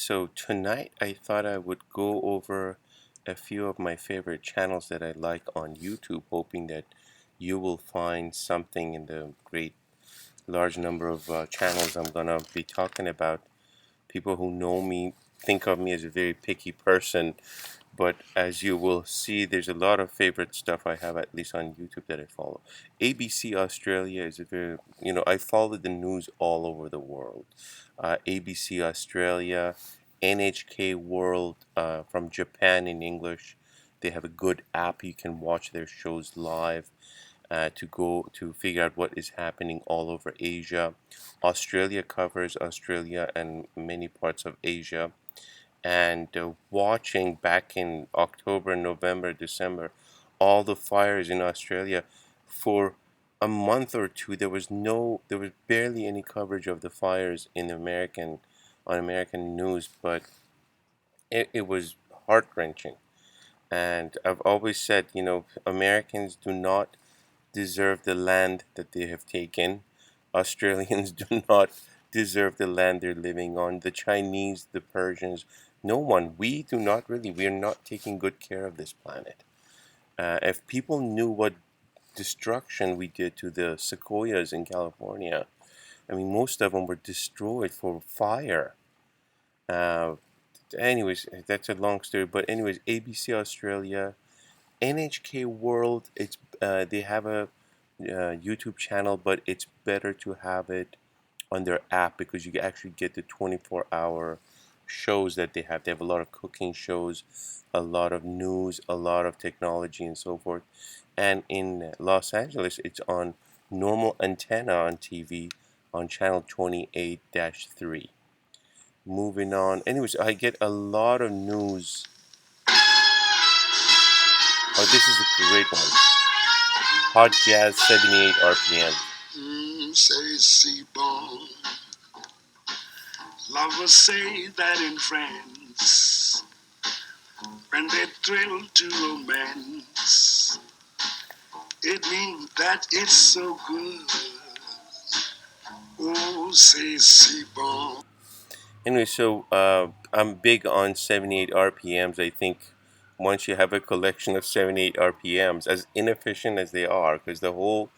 So tonight I thought I would go over a few of my favorite channels that I like on YouTube, hoping that you will find something in the great large number of channels I'm gonna be talking about. People who know me think of me as a very picky person, but as you will see, there's a lot of favorite stuff I have, at least on YouTube, that I follow. ABC Australia is a very, I follow the news all over the world. ABC Australia, NHK World from Japan in English. They have a good app. You can watch their shows live to go to figure out what is happening all over Asia. Australia covers Australia and many parts of Asia. And watching back in October, November, December, all the fires in Australia for a month or two, there was barely any coverage of the fires in on American news, but it was heart wrenching. And I've always said, Americans do not deserve the land that they have taken. Australians do not deserve the land they're living on. The Chinese, the Persians, no one. We do not really. We are not taking good care of this planet. If people knew what destruction we did to the sequoias in California, I mean, most of them were destroyed for fire. Uh, anyways, that's a long story. But anyways, ABC Australia, NHK World, they have a YouTube channel, but it's better to have it on their app because you actually get the 24-hour shows that they have. They have a lot of cooking shows, a lot of news, a lot of technology, and so forth. And in Los Angeles, it's on normal antenna on TV on channel 28-3. Moving on. Anyways, I get a lot of news. Oh, this is a great one. Hot Jazz 78 RPM. Say C-Bone. Lovers say that in France, when they thrill to romance, it means that it's so good. Oh, say C-Bone. Anyway, so I'm big on 78 RPMs. I think once you have a collection of 78 RPMs, as inefficient as they are, because the whole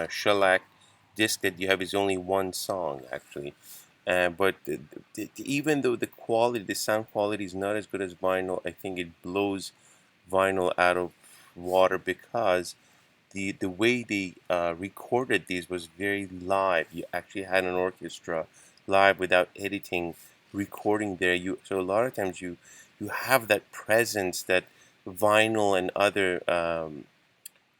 shellac disc that you have is only one song actually. But even though the sound quality is not as good as vinyl, I think it blows vinyl out of water because the way they recorded these was very live. You actually had an orchestra live without editing, recording there. So a lot of times you have that presence that vinyl and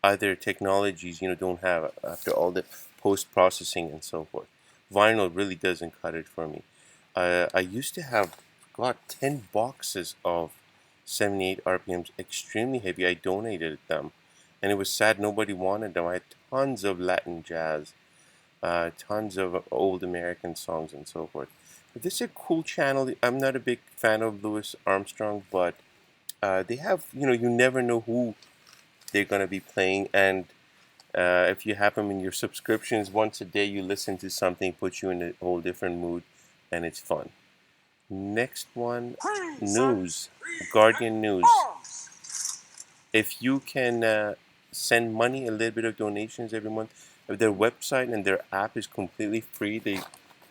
other technologies don't have after all the post processing and so forth. Vinyl really doesn't cut it for me. I used to have got 10 boxes of 78 RPMs, extremely heavy. I donated them, and it was sad nobody wanted them. I had tons of Latin jazz, tons of old American songs, and so forth. But this is a cool channel. I'm not a big fan of Louis Armstrong, but they have, you never know who they're going to be playing. And if you have them in your subscriptions, once a day you listen to something, puts you in a whole different mood, and it's fun. Next one, news, Guardian News. If you can send money, a little bit of donations every month, their website and their app is completely free. They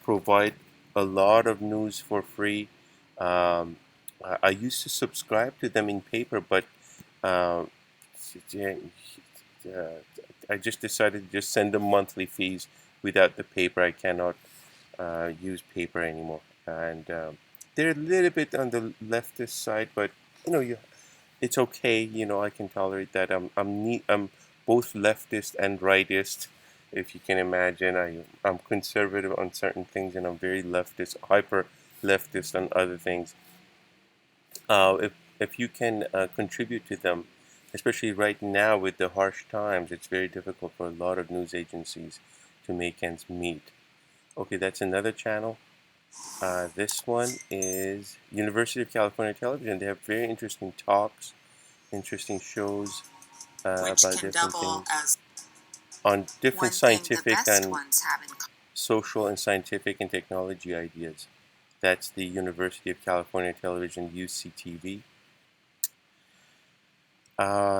provide a lot of news for free. I used to subscribe to them in paper, but uh, I just decided to just send them monthly fees without the paper. I cannot use paper anymore, and they're a little bit on the leftist side, but you it's okay. I can tolerate that. I'm both leftist and rightist, if you can imagine. I'm conservative on certain things, and I'm very leftist, hyper leftist on other things. If you can contribute to them, especially right now with the harsh times, it's very difficult for a lot of news agencies to make ends meet. Okay, that's another channel. This one is University of California Television. They have very interesting talks, interesting shows about different things on different scientific and social and scientific and technology ideas. That's the University of California Television, UCTV.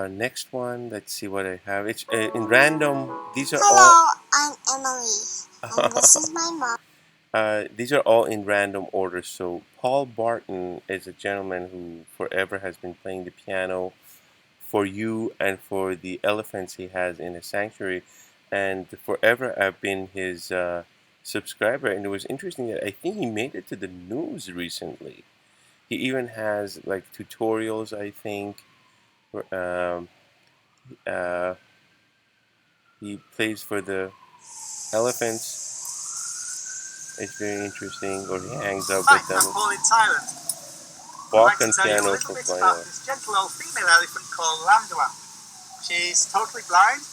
Next one, let's see what I have. It's in random. These are all. Hello, I'm Emily, and this is my mom. These are all in random order. So Paul Barton is a gentleman who forever has been playing the piano for you and for the elephants he has in his sanctuary, and forever I've been his subscriber. And it was interesting that I think he made it to the news recently. He even has like tutorials, I think. Um, uh, he plays for the elephants. It's very interesting. Or he hangs out Hi, with them. I'm Paul in Thailand. I'd like to Balkan tell you a piano little for bit flying about away. this gentle old female elephant called Landua. She's totally blind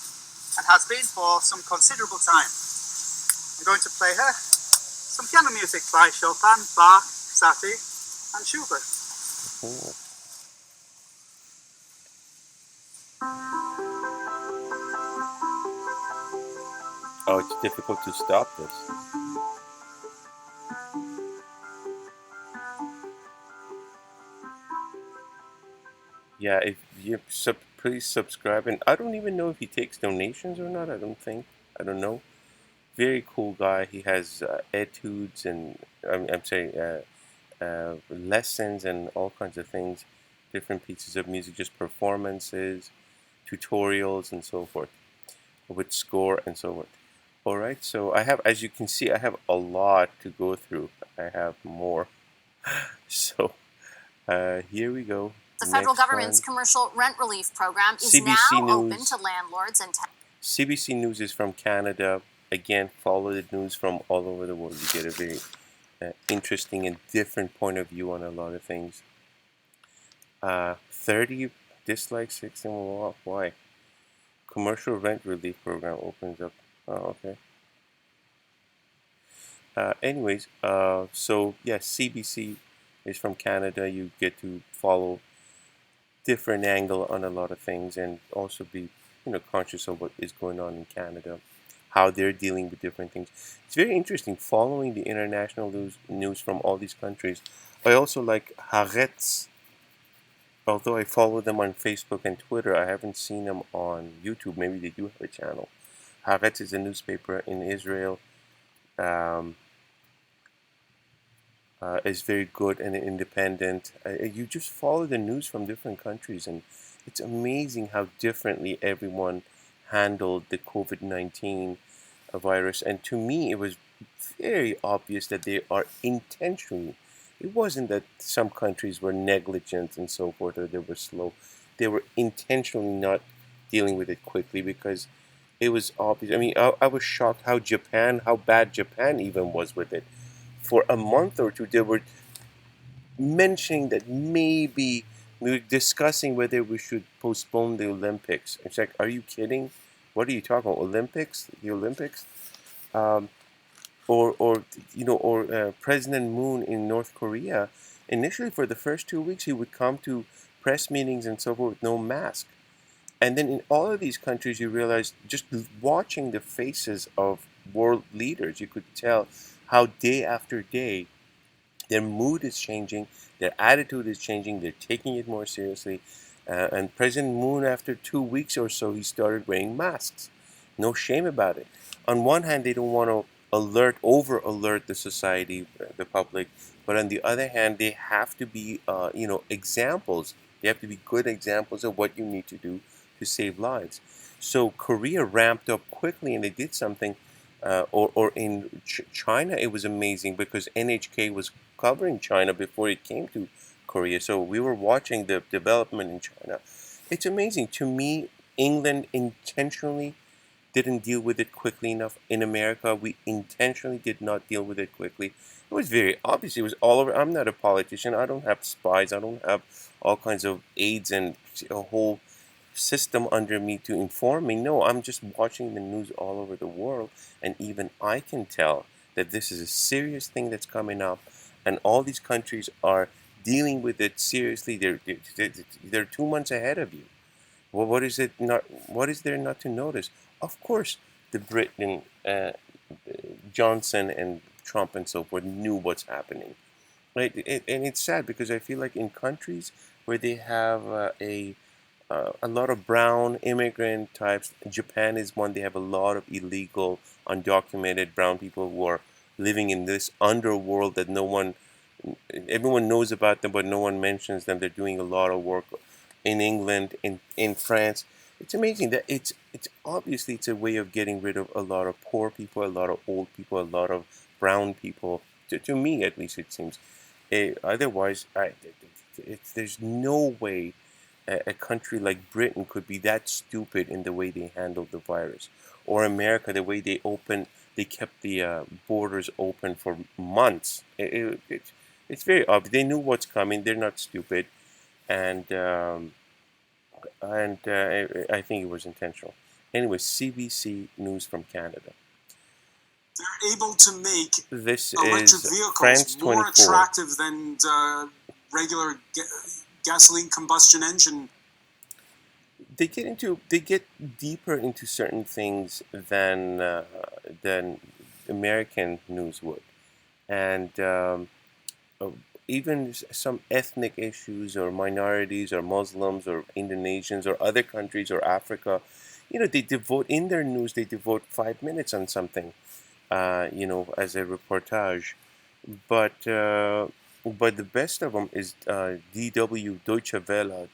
and has been for some considerable time. I'm going to play her some piano music by Chopin, Bach, Satie, and Schubert. Cool. Oh, it's difficult to stop this. Yeah, if you please subscribe. And I don't even know if he takes donations or not. I don't think. I don't know. Very cool guy. He has etudes and I'm sorry, lessons and all kinds of things, different pieces of music, just performances, tutorials, and so forth, with score and so forth. All right, so I have, as you can see, I have a lot to go through. I have more. So here we go. The federal Next government's one. commercial rent relief program is CBC now open News. to landlords and CBC News is from Canada. Again, follow the news from all over the world. You get a very interesting and different point of view on a lot of things. 30 dislikes, 16. Why? Commercial rent relief program opens up. Oh, okay. Anyways, so yes, CBC is from Canada. You get to follow different angle on a lot of things and also be, conscious of what is going on in Canada, how they're dealing with different things. It's very interesting following the international news from all these countries. I also like Haaretz. Although I follow them on Facebook and Twitter, I haven't seen them on YouTube. Maybe they do have a channel. Haaretz is a newspaper in Israel. Um, is very good and independent. You just follow the news from different countries, and it's amazing how differently everyone handled the COVID-19 virus. And to me, it was very obvious that they are intentionally. It wasn't that some countries were negligent and so forth, or they were slow. They were intentionally not dealing with it quickly because it was obvious. I mean, I was shocked how bad Japan even was with it. For a month or two, they were mentioning that maybe we were discussing whether we should postpone the Olympics. It's like, are you kidding? What are you talking about? Olympics? The Olympics? Um, or President Moon in North Korea. Initially, for the first 2 weeks, he would come to press meetings and so forth with no mask. And then in all of these countries, you realize just watching the faces of world leaders, you could tell how day after day their mood is changing, their attitude is changing, they're taking it more seriously. And President Moon, after 2 weeks or so, he started wearing masks. No shame about it. On one hand, they don't want to over alert the society, the public, but on the other hand, they have to be, examples. They have to be good examples of what you need to do to save lives. So Korea ramped up quickly, and they did something. Or in China, it was amazing because NHK was covering China before it came to Korea. So we were watching the development in China. It's amazing. To me, England intentionally didn't deal with it quickly enough. In America, we intentionally did not deal with it quickly. It was very obvious. It was all over. I'm not a politician. I don't have spies. I don't have all kinds of aides and a whole system under me to inform me. No, I'm just watching the news all over the world, and even I can tell that this is a serious thing that's coming up, and all these countries are dealing with it seriously. They're 2 months ahead of you. Well, what is it not? What is there not to notice? Of course, the Britain, Johnson and Trump and so forth knew what's happening. Right? And it's sad because I feel like in countries where they have a lot of brown immigrant types, Japan is one. They have a lot of illegal, undocumented brown people who are living in this underworld that everyone knows about them, but no one mentions them. They're doing a lot of work in England, in France. It's amazing that it's obviously it's a way of getting rid of a lot of poor people, a lot of old people, a lot of brown people. To me, at least, it seems. Otherwise, there's no way a country like Britain could be that stupid in the way they handled the virus, or America, the way they kept the borders open for months. It's very obvious. They knew what's coming. They're not stupid, and I think it was intentional. Anyway, CBC News from Canada. They're able to make This electric is vehicles France more 24. attractive than regular gasoline combustion engine. They get deeper into certain things than American news would, and uh, even some ethnic issues or minorities or Muslims or Indonesians or other countries or Africa. They devote in their news. They devote 5 minutes on something, as a reportage. But the best of them is DW Deutsche Welle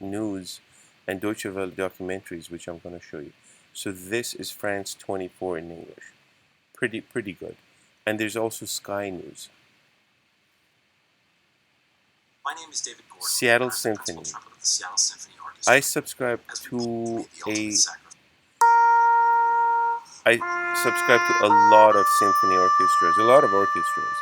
news and Deutsche Welle documentaries, which I'm going to show you. So this is France 24 in English. Pretty good. And there's also Sky News. My name is David Gordon. Seattle I'm the Symphony. principal trumpet of the Seattle Symphony Orchestra. I subscribe As we to made the ultimate sacrifice. I subscribe to a lot of symphony orchestras, a lot of orchestras.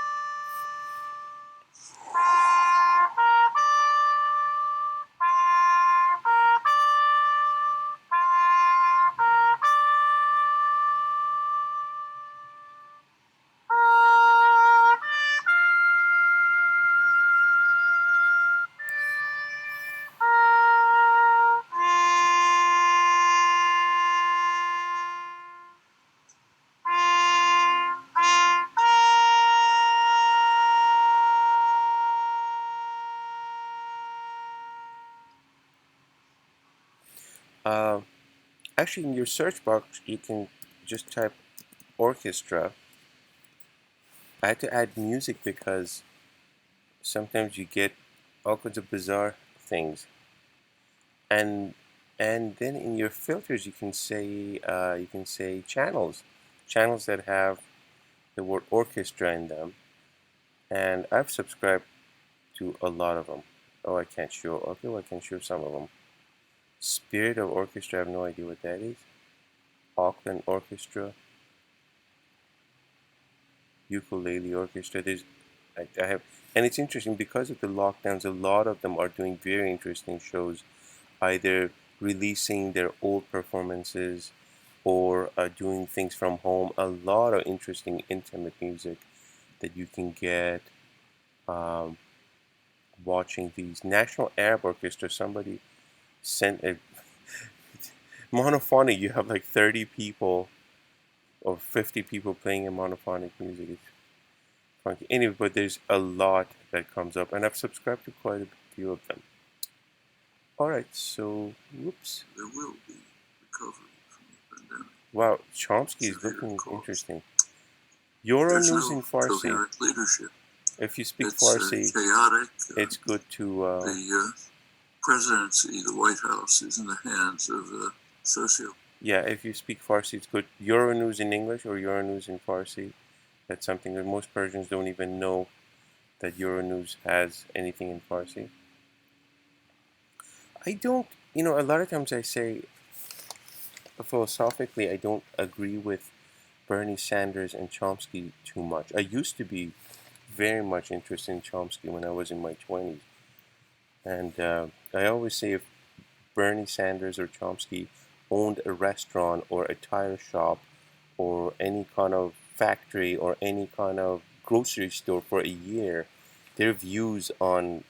Uh, Actually, in your search box, you can just type orchestra. I had to add music because sometimes you get all kinds of bizarre things, and then in your filters you can say channels that have the word orchestra in them, and I've subscribed to a lot of them. Oh, I can't show. Okay, well, I can show some of them. Spirit of Orchestra, I have no idea what that is. Auckland Orchestra, Ukulele Orchestra. I have, and it's interesting because of the lockdowns. A lot of them are doing very interesting shows, either releasing their old performances or doing things from home. A lot of interesting, intimate music that you can get watching these. National Arab Orchestra. Somebody sent a monophonic. You have like 30 people or 50 people playing in monophonic music. It's funky. Anyway, but there's a lot that comes up, and I've subscribed to quite a few of them. Alright, so, whoops. There will be recovery from the pandemic. Wow, Chomsky is Severe looking cost. interesting. Euro There's News no in Farsi. coherent leadership. If you speak It's Farsi, chaotic. it's good to. The presidency, the White House, is in the hands of socio. Yeah, if you speak Farsi, it's good. Euro News in English or Euro News in Farsi. That's something that most Persians don't even know that Euro News has anything in Farsi. I don't, a lot of times I say philosophically, I don't agree with Bernie Sanders and Chomsky too much. I used to be very much interested in Chomsky when I was in my 20s. And I always say if Bernie Sanders or Chomsky owned a restaurant or a tire shop or any kind of factory or any kind of grocery store for a year, their views on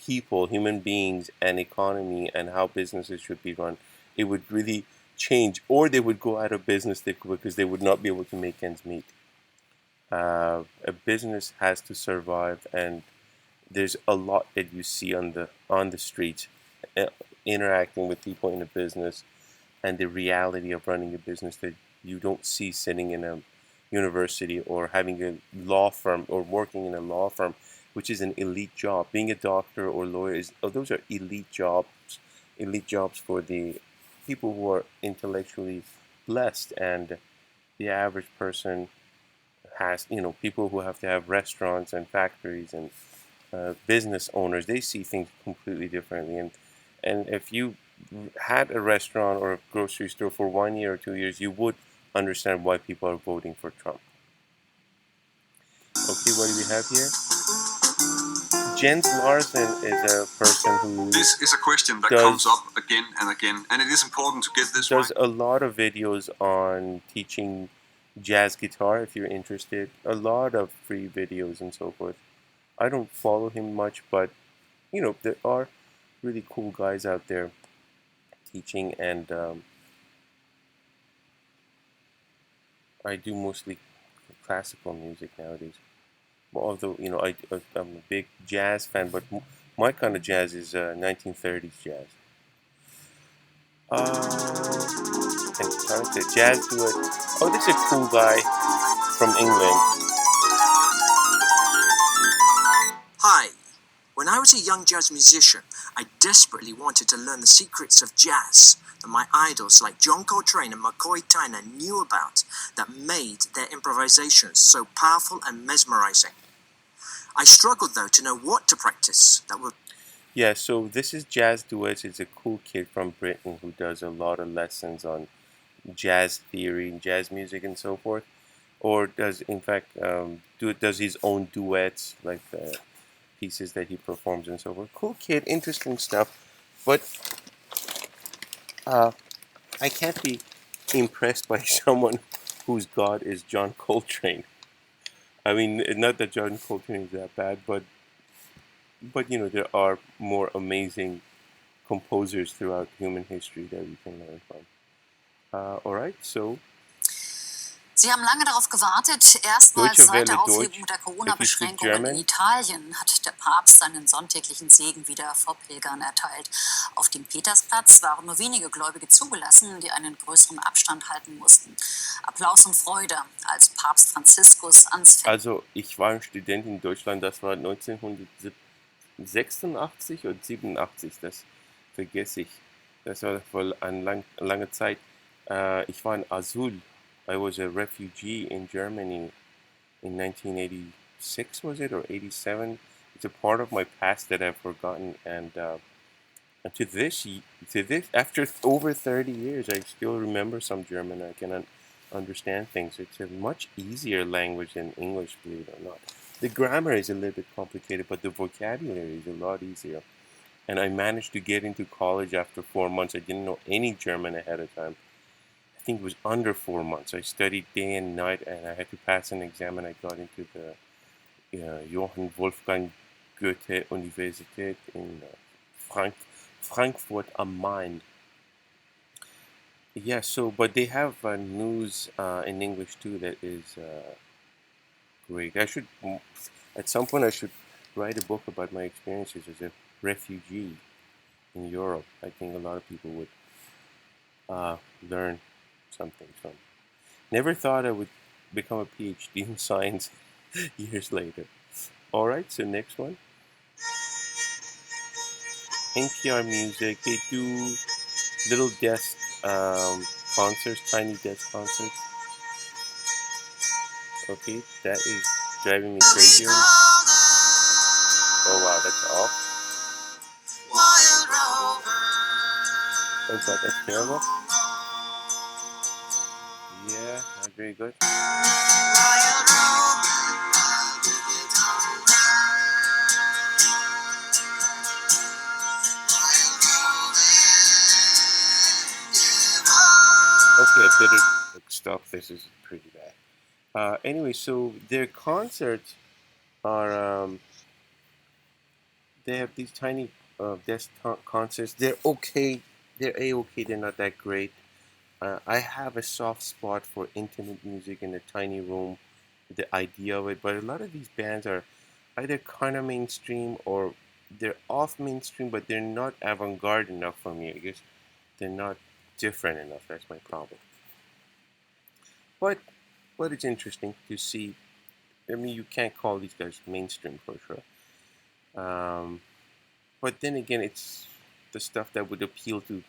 people, human beings, and economy and how businesses should be run, it would really change, or they would go out of business because they would not be able to make ends meet. A business has to survive, and there's a lot that you see on the streets, uh, interacting with people in a business, and the reality of running a business that you don't see sitting in a university or having a law firm or working in a law firm, which is an elite job. Being a doctor or lawyer those are elite jobs for the people who are intellectually blessed, and the average person has, people who have to have restaurants and factories and business owners, they see things completely differently. And if you had a restaurant or a grocery store for 1 year or 2 years, you would understand why people are voting for Trump. Okay, what do we have here? Jens Larsen is a person who This is a question that comes up again and again, and it is important to get this right. Does a lot of videos on teaching jazz guitar if you're interested. A lot of free videos and so forth. I don't follow him much, but there are really cool guys out there teaching, and I do mostly classical music nowadays. Well, although I'm a big jazz fan, but my kind of jazz is 1930s jazz. And jazz duet. Oh, this is a cool guy from England. Hi. When I was a young jazz musician, I desperately wanted to learn the secrets of jazz that my idols like John Coltrane and McCoy Tyner knew about, that made their improvisations so powerful and mesmerizing. I struggled, though, to know what to practice that would... Yeah, so this is Jazz Duets. It's a cool kid from Britain who does a lot of lessons on jazz theory, jazz music, and so forth. Or does, in fact, does his own duets, like pieces that he performs and so forth. Cool kid, interesting stuff. But I can't be impressed by someone whose god is John Coltrane. I mean, not that John Coltrane is that bad, but there are more amazing composers throughout human history that we can learn from. All right, so Sie haben lange darauf gewartet. Erstmals seit der Aufhebung der Corona-Beschränkungen in Italien hat der Papst seinen sonntäglichen Segen wieder Vorpilgern erteilt. Auf dem Petersplatz waren nur wenige Gläubige zugelassen, die einen größeren Abstand halten mussten. Applaus und Freude, als Papst Franziskus ans Fest... Also, ich war ein Student in Deutschland, das war 1986 oder 87, das vergesse ich. Das war vor eine lange Zeit. Ich war in Azul. I was a refugee in Germany in 1986, was it, or 87? It's a part of my past that I've forgotten, and to this, after over 30 years, I still remember some German. I can understand things. It's a much easier language than English, believe it or not. The grammar is a little bit complicated, but the vocabulary is a lot easier. And I managed to get into college after 4 months. I didn't know any German ahead of time. I think it was under 4 months. I studied day and night, and I had to pass an exam, and I got into the Johann Wolfgang Goethe Universität in Frankfurt am Main. Yeah, but they have news in English too that is great. At some point I should write a book about my experiences as a refugee in Europe. I think a lot of people would learn something from. Never thought I would become a PhD in science years later. Alright, so next one. NPR Music, they do little desk concerts, tiny desk concerts. Okay, that is driving me crazy. Oh wow, that's off. Oh god, that's terrible. Yeah, not very good. Okay, I better stop. This is pretty bad. Anyway, so their concerts are they have these tiny desk concerts. They're okay. They're a-okay. They're not that great. I have a soft spot for intimate music in a tiny room, the idea of it, but a lot of these bands are either kind of mainstream or they're off mainstream, but they're not avant-garde enough for me. I guess they're not different enough. That's my problem. But it's interesting to see. I mean, you can't call these guys mainstream for sure. But then again, it's the stuff that would appeal to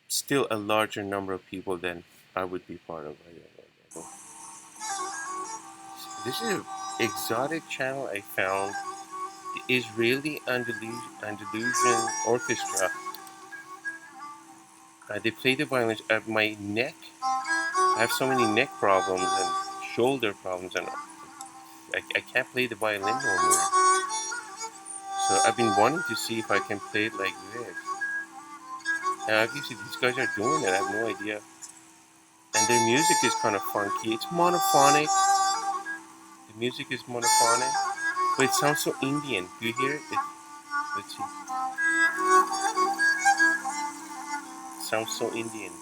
still a larger number of people than I would be part of. This is an exotic channel I found. The Israeli Andalusian Orchestra. They play the violins. My neck, I have so many neck problems and shoulder problems, and I can't play the violin no more. So I've been wanting to see if I can play it like this. And obviously these guys are doing it, I have no idea. And their music is kind of funky. It's monophonic. The music is monophonic, but it sounds so Indian. Do you hear it? Let's see. It sounds so Indian.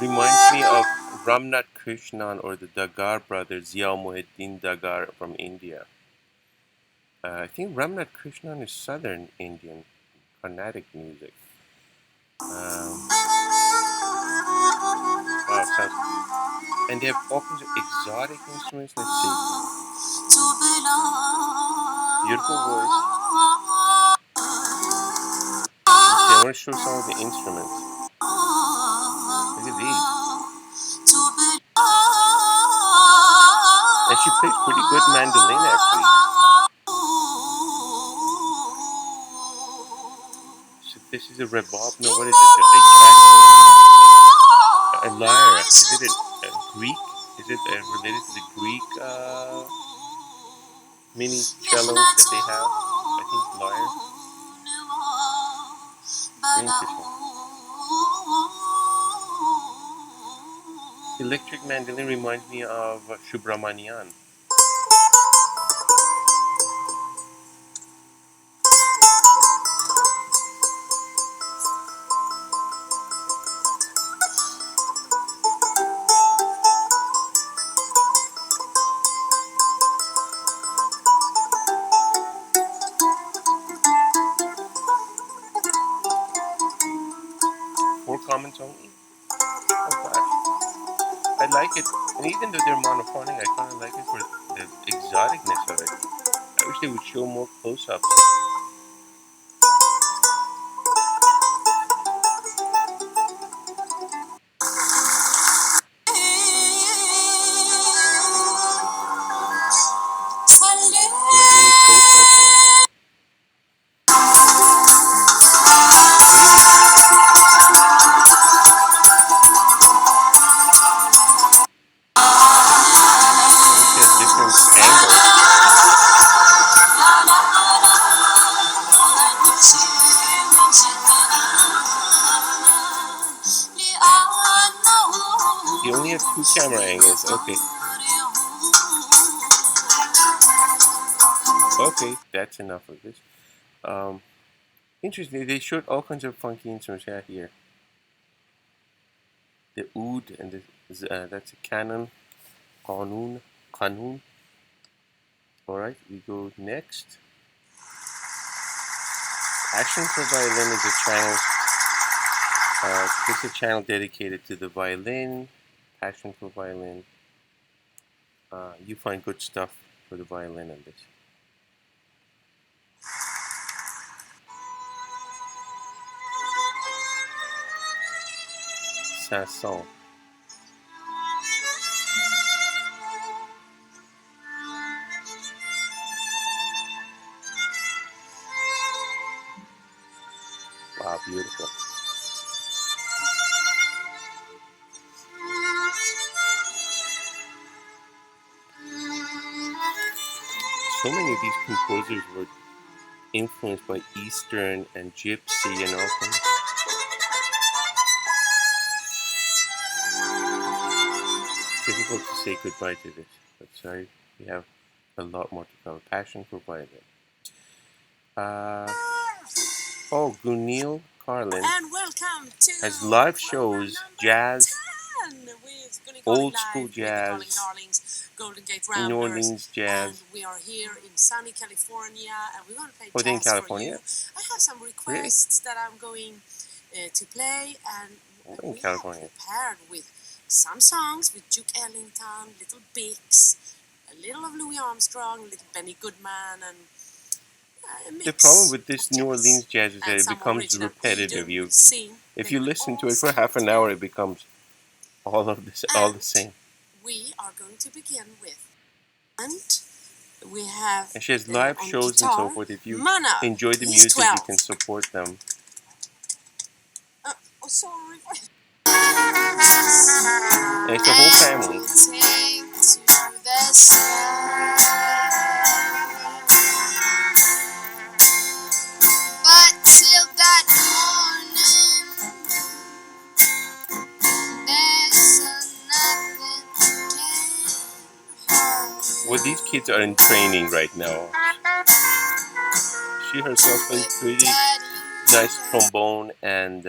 Reminds me of Ramnath Krishnan or the Dagar brothers, Zia Muhyiddin Dagar from India. I think Ramnath Krishnan is southern Indian, Carnatic music. And they have all kinds of exotic instruments. Let's see. Beautiful voice. Let's see, I want to show some of the instruments. Look at these. And she plays pretty good mandolin, actually. So this is a rebab. No, what is this? A lyre. Is it a Greek? Is it related to the Greek mini cellos that they have? I think lyre. Very interesting. Electric mandolin reminds me of Subramanian. Comments only? Oh gosh. I like it. And even though they're monophonic, I kind of like it for the exoticness of it. I wish they would show more close-ups. You only have 2 camera angles, okay. Okay, that's enough of this. Interesting, they showed all kinds of funky instruments out here. The oud and the, that's a canon, qanun. Alright, we go next. Passion for Violin is a channel. It's a channel dedicated to the violin. Passion for Violin. You find good stuff for the violin on this. Saint-Saëns. Wow, beautiful. So many of these composers were influenced by Eastern and Gypsy and all things. Difficult to say goodbye to this, but sorry, we have a lot more to cover. Passion for violin. Oh, Gunil Carlin has live shows, jazz, old school jazz, New Orleans jazz. And we are here in sunny California, and we're going to play Oh, in jazz California? for you. I have some requests that I'm going to play, and In we California. have prepared with some songs with Duke Ellington, Little Bix, a little of Louis Armstrong, little Benny Goodman, and a mix The problem with this of New jazz Orleans jazz is that and it some becomes original repetitive. Eden scene. If They you will listen to all it for sing half an together. hour, it becomes all the same. We are going to begin with, and we have And she has live on shows and guitar, so forth. If you Mana. enjoy the He's music, 12. you can support them. Oh, sorry. And it's the whole family. Take to the sky. But till that morning, there's nothing can harm you. Well, these kids are in training right now. She herself plays pretty nice trombone and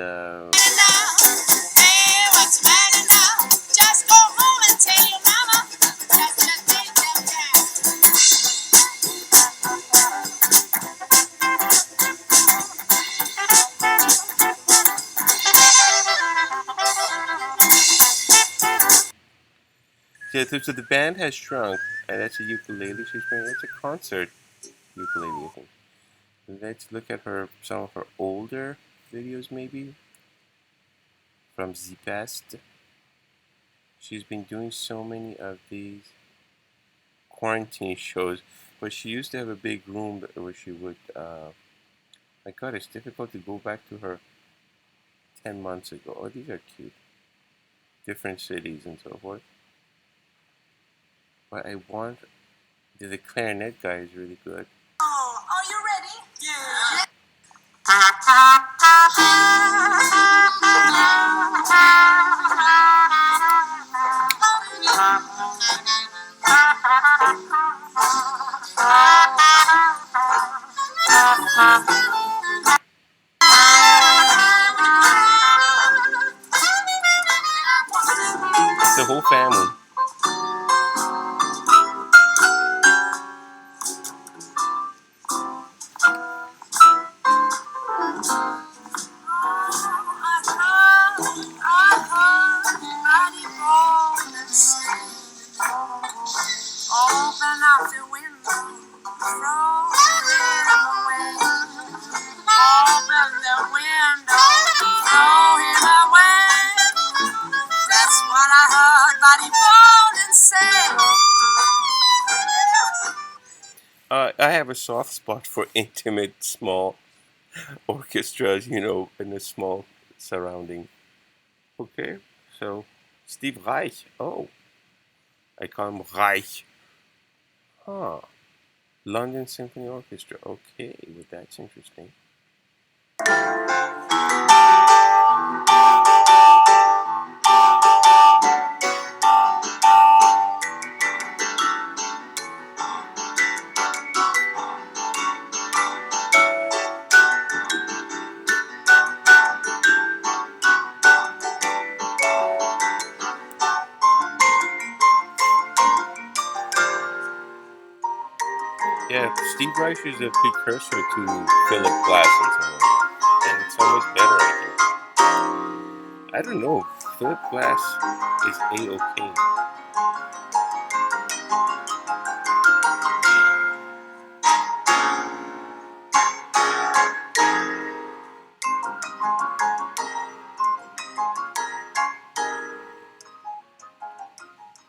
so the band has shrunk, and that's a ukulele she's playing. That's a concert ukulele, I think. Let's look at some of her older videos, maybe from the past. She's been doing so many of these quarantine shows, but she used to have a big room where she would. My God, it's difficult to go back to her 10 months ago. Oh, these are cute. Different cities and so forth. But I want. The clarinet guy is really good. Oh, are you ready? Yeah. The whole family. Open up the window, throw him away. Open the window, throw him away. That's what I heard Buddy Bolden say. I have a soft spot for intimate, small orchestras, in a small surrounding. Okay, so Steve Reich. Oh, I call him Reich. Huh. London Symphony Orchestra. Okay, well, that's interesting. Yeah, Steve Reich is a precursor to Philip Glass and so on. And it's almost better, I think. I don't know. Philip Glass is A-OK.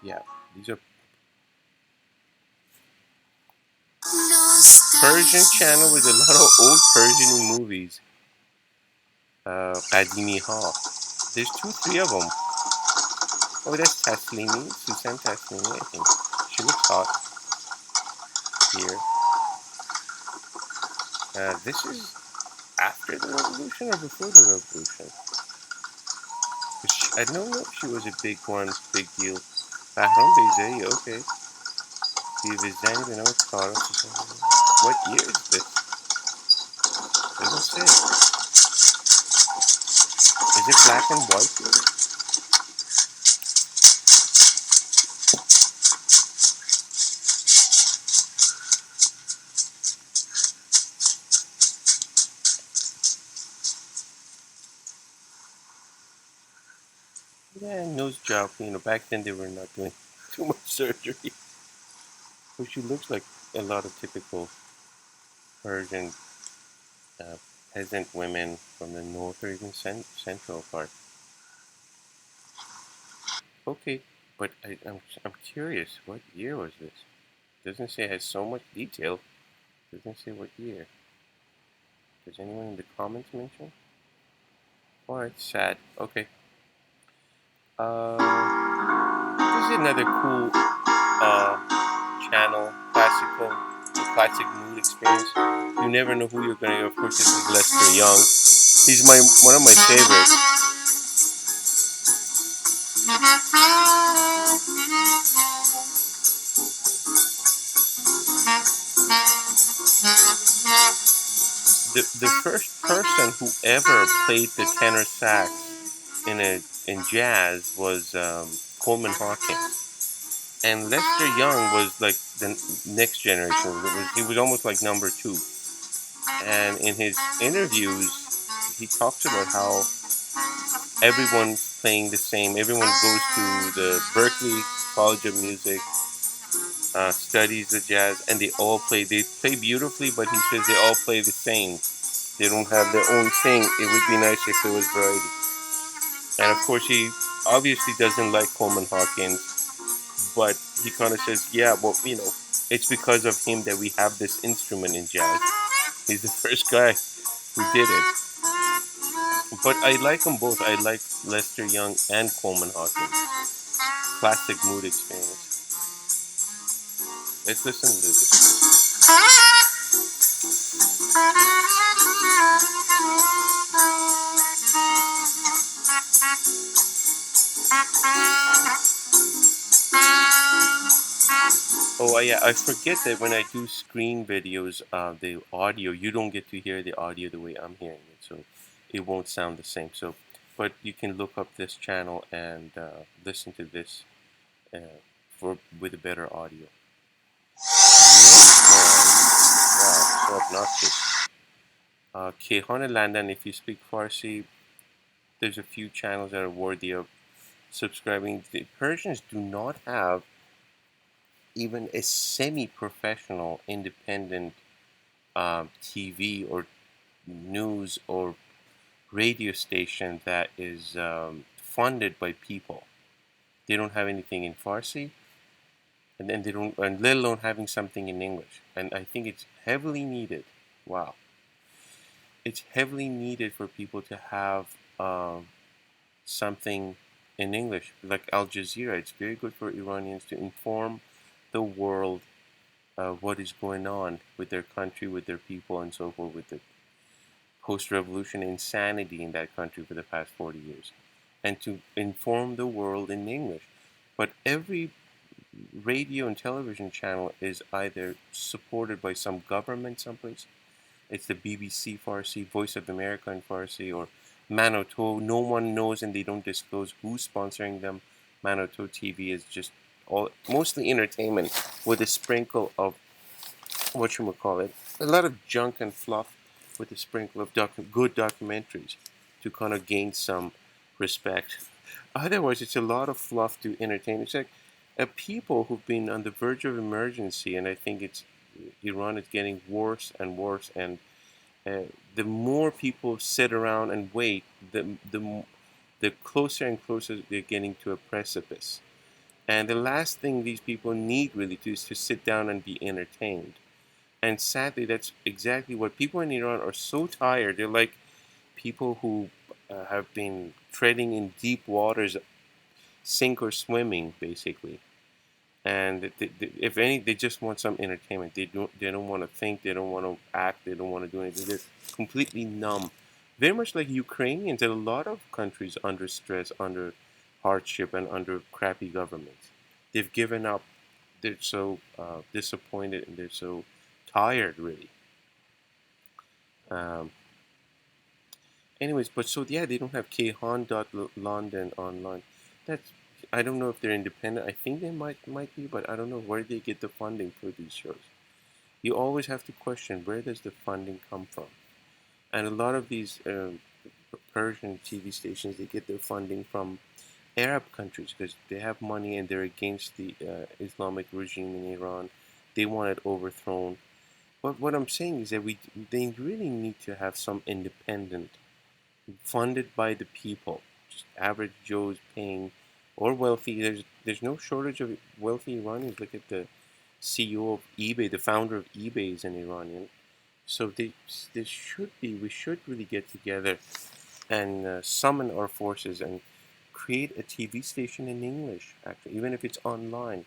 Yeah, these are Persian channel with a lot of old Persian movies. Qadimi Ha. There's 2-3 of them. Oh, that's Taslimi, Susan Taslimi, I think. She looks hot here. This is after the revolution or before the revolution? I don't know if she was a big one, big deal. Bahram Beyzai, okay. Divizani Vinod Kara. What year is this? Doesn't say. Is it black and white here? Yeah, nose job. Back then they were not doing too much surgery. But she looks like a lot of typical Persian peasant women from the north or even central part. Okay, but I'm curious. What year was this? Doesn't say. It has so much detail. Doesn't say what year. Does anyone in the comments mention? Alright, sad. Okay. This is another cool channel, classic mood experience. You never know who you're gonna get. Of course, this is Lester Young. He's one of my favorites. The first person who ever played the tenor sax in jazz was Coleman Hawkins. And Lester Young was like the next generation. He was almost like number 2. And in his interviews, he talks about how everyone's playing the same. Everyone goes to the Berklee College of Music, studies the jazz, and they play beautifully, but he says they all play the same. They don't have their own thing. It would be nice if there was variety. And of course, he obviously doesn't like Coleman Hawkins, but he kind of says, yeah, well, it's because of him that we have this instrument in jazz. He's the first guy who did it. But I like them both. I like Lester Young and Coleman Hawkins. Classic mood experience. Let's listen to this. Oh yeah, I forget that when I do screen videos, the audio, you don't get to hear the audio the way I'm hearing it, so it won't sound the same. But you can look up this channel and listen to this with a better audio. Wow, so obnoxious. Kehan Landan, if you speak Farsi, there's a few channels that are worthy of subscribing. The Persians do not have even a semi-professional independent TV or news or radio station that is funded by people. They don't have anything in Farsi, and then and let alone having something in English. And I think it's heavily needed. Wow, it's heavily needed for people to have something in English, like Al Jazeera. It's very good for Iranians to inform the world what is going on with their country, with their people, and so forth, with the post-revolution insanity in that country for the past 40 years, and to inform the world in English. But every radio and television channel is either supported by some government someplace. It's the BBC Farsi, Voice of America in Farsi, or Manoto. No one knows, and they don't disclose who's sponsoring them. Manoto TV is just mostly entertainment with a sprinkle of a lot of junk and fluff with a sprinkle of good documentaries to kind of gain some respect. Otherwise, it's a lot of fluff to entertain. It's like people who've been on the verge of emergency, and I think Iran is getting worse and worse, and the more people sit around and wait, the closer and closer they're getting to a precipice. And the last thing these people need really is to sit down and be entertained. And sadly, that's exactly what people in Iran are so tired. They're like people who have been treading in deep waters, sink or swimming, basically. and if any, they just want some entertainment. They don't want to think. They don't want to act. They don't want to do anything. They're completely numb. Very much like Ukrainians and a lot of countries under stress, under hardship, and under crappy governments. They've given up. They're so disappointed and they're so tired, really. Anyways, but so yeah, they don't have khan.london online. That's, I don't know if they're independent. I think they might be, but I don't know where they get the funding for these shows. You always have to question, where does the funding come from? And a lot of these Persian TV stations, they get their funding from Arab countries because they have money and they're against the Islamic regime in Iran. They want it overthrown. But what I'm saying is that they really need to have some independent, funded by the people, just average Joes paying, or wealthy. There's no shortage of wealthy Iranians. Look at the CEO of eBay, the founder of eBay is an Iranian. So we should really get together and summon our forces and create a TV station in English, actually, even if it's online,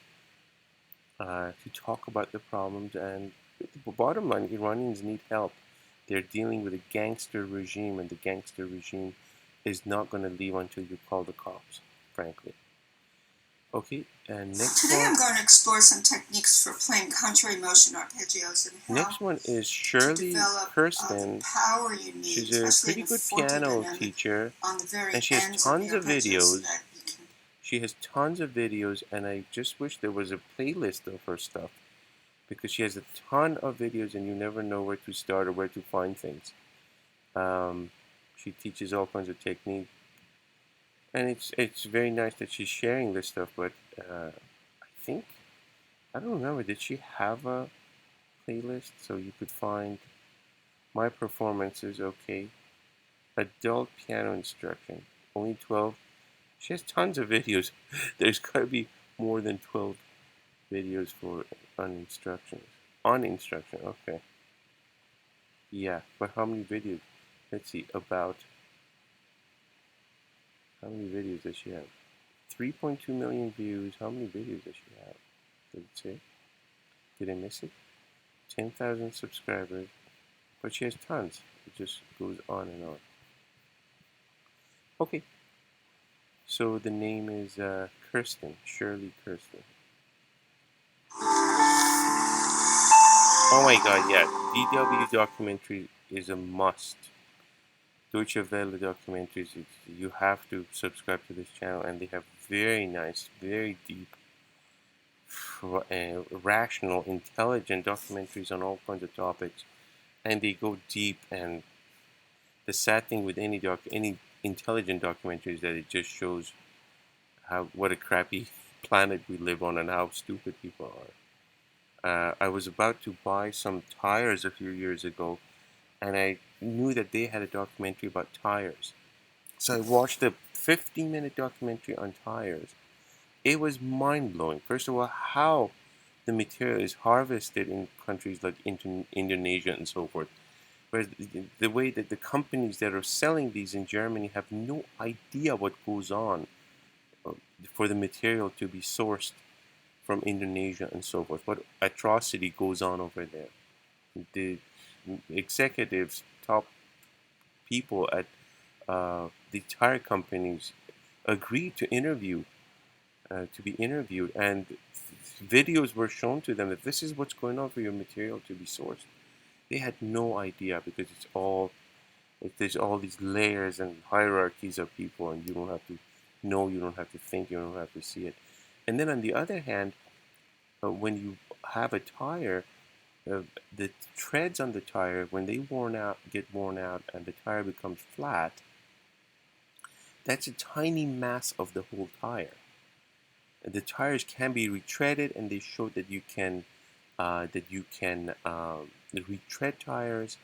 to talk about the problems. And the bottom line, Iranians need help. They're dealing with a gangster regime, and the gangster regime is not going to leave until you call the cops, frankly. Okay, and next Today one. I'm going to explore some techniques for playing contrary motion arpeggios and how Next one is Shirley Kirsten. Power you need, She's a pretty good piano teacher, and she has tons of videos. She has tons of videos, and I just wish there was a playlist of her stuff, because she has a ton of videos and you never know where to start or where to find things. She teaches all kinds of techniques, and it's very nice that she's sharing this stuff. But I don't remember, did she have a playlist so you could find my performances? Okay, adult piano instruction, only 12. She has tons of videos. There's got to be more than 12 videos for instruction, okay. Yeah, but how many videos? Let's see, about how many videos does she have? 3.2 million views. How many videos does she have? Does it say? Did I miss it? 10,000 subscribers. But she has tons. It just goes on and on. Okay. So the name is Kirsten, Shirley Kirsten. Oh my god, yeah. DW documentary is a must. Deutsche Welle documentaries, you have to subscribe to this channel, and they have very nice, very deep, rational, intelligent documentaries on all kinds of topics, and they go deep. And the sad thing with any intelligent documentary is that it just shows what a crappy planet we live on and how stupid people are. I was about to buy some tires a few years ago, and I knew that they had a documentary about tires. So I watched a 15-minute documentary on tires. It was mind-blowing. First of all, how the material is harvested in countries like Indonesia and so forth. Whereas the way that the companies that are selling these in Germany have no idea what goes on for the material to be sourced from Indonesia and so forth. What atrocity goes on over there. The executives, top people at the tire companies agreed to be interviewed, and videos were shown to them that this is what's going on for your material to be sourced. They had no idea, because there's all these layers and hierarchies of people, and you don't have to know, you don't have to think, you don't have to see it. And then on the other hand, when you have a tire, the treads on the tire, when they get worn out and the tire becomes flat, that's a tiny mass of the whole tire. And the tires can be retreaded, and they show that you can retread tires,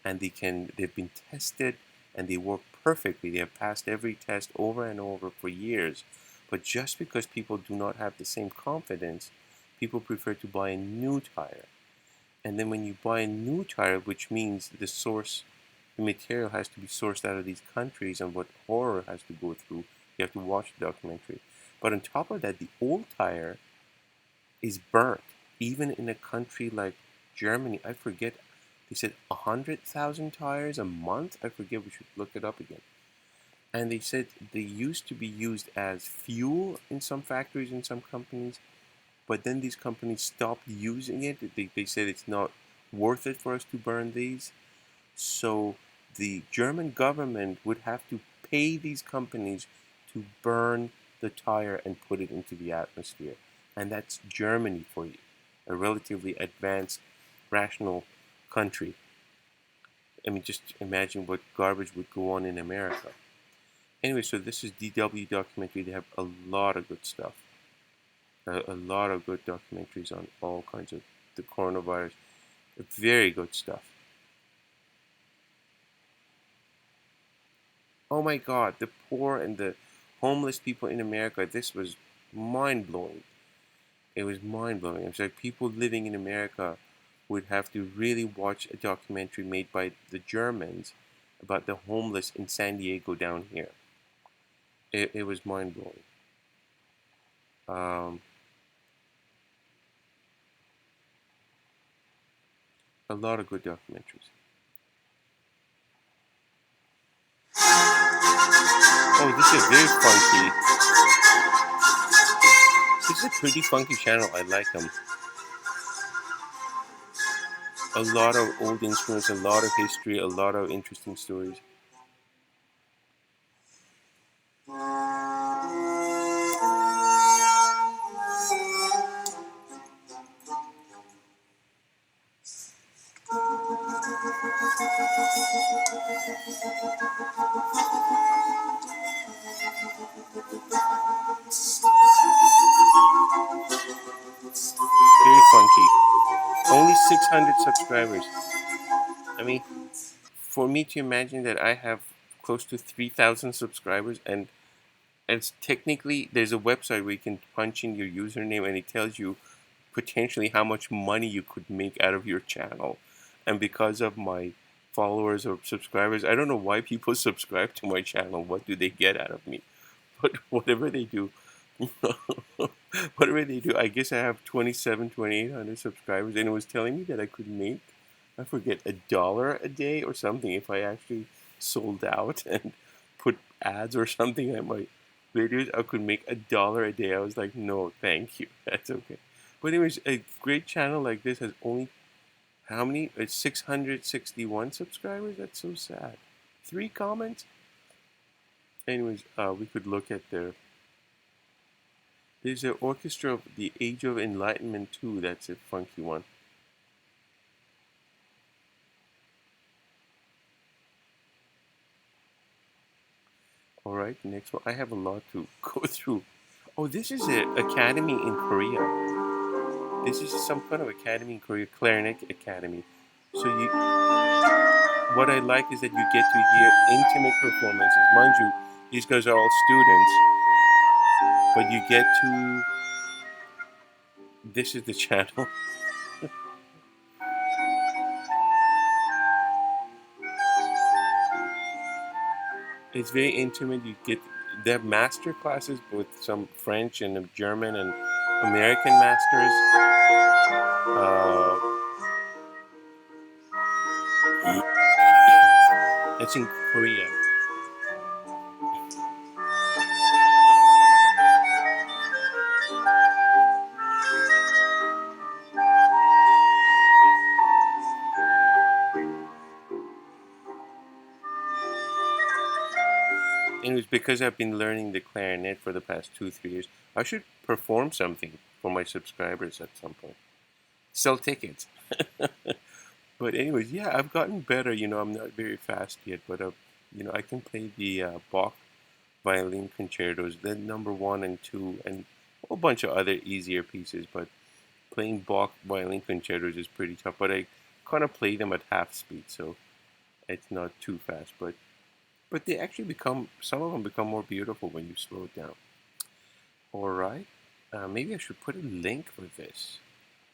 and they've been tested and they work perfectly. They have passed every test over and over for years. But just because people do not have the same confidence, people prefer to buy a new tire. And then when you buy a new tire, which means the material has to be sourced out of these countries, and what horror has to go through, you have to watch the documentary. But on top of that, the old tire is burnt. Even in a country like Germany, I forget, they said 100,000 tires a month. I forget, we should look it up again. And they said they used to be used as fuel in some factories and some companies, but then these companies stopped using it. They said it's not worth it for us to burn these. So the German government would have to pay these companies to burn the tire and put it into the atmosphere. And that's Germany for you, a relatively advanced, rational country. I mean, just imagine what garbage would go on in America. Anyway, so this is DW Documentary. They have a lot of good stuff. A lot of good documentaries on all kinds of the coronavirus. Very good stuff. Oh my God, the poor and the homeless people in America. This was mind-blowing. It was mind-blowing. It's like people living in America would have to really watch a documentary made by the Germans about the homeless in San Diego down here. It was mind-blowing. A lot of good documentaries. Oh, this is very funky. This is a pretty funky channel. I like them. A lot of old instruments, a lot of history, a lot of interesting stories. Very funky. Only 600 subscribers. I mean, for me to imagine that I have close to 3,000 subscribers, and it's technically, there's a website where you can punch in your username and it tells you potentially how much money you could make out of your channel. And because of my followers or subscribers, I don't know why people subscribe to my channel. What do they get out of me? But whatever they do, I guess I have 2,800 subscribers, and it was telling me that I could make, I forget, $1 a day or something if I actually sold out and put ads or something at my videos. I could make $1 a day. I was like, no, thank you. That's okay. But anyways, a great channel like this has only, how many? It's 661 subscribers? That's so sad. 3 comments? Anyways, we could look at there's an Orchestra of the Age of Enlightenment 2. That's a funky one. Alright, next one. I have a lot to go through. Oh, this is an academy in Korea. This is some kind of academy in Korea, clarinet academy. So what I like is that you get to hear intimate performances. Mind you, these guys are all students, but you get to, this is the channel. It's very intimate. You get, they have master classes with some French and German and American masters. It's in Korea. And it was because I've been learning the clarinet for the past 2-3 years. I should perform something for my subscribers at some point. Sell tickets. But anyways, yeah, I've gotten better. You know, I'm not very fast yet, but you know, I can play the Bach violin concertos, the number 1 and 2, and a whole bunch of other easier pieces. But playing Bach violin concertos is pretty tough. But I kind of play them at half speed, so it's not too fast. But they actually become, some of them become more beautiful when you slow it down. Alright, maybe I should put a link for this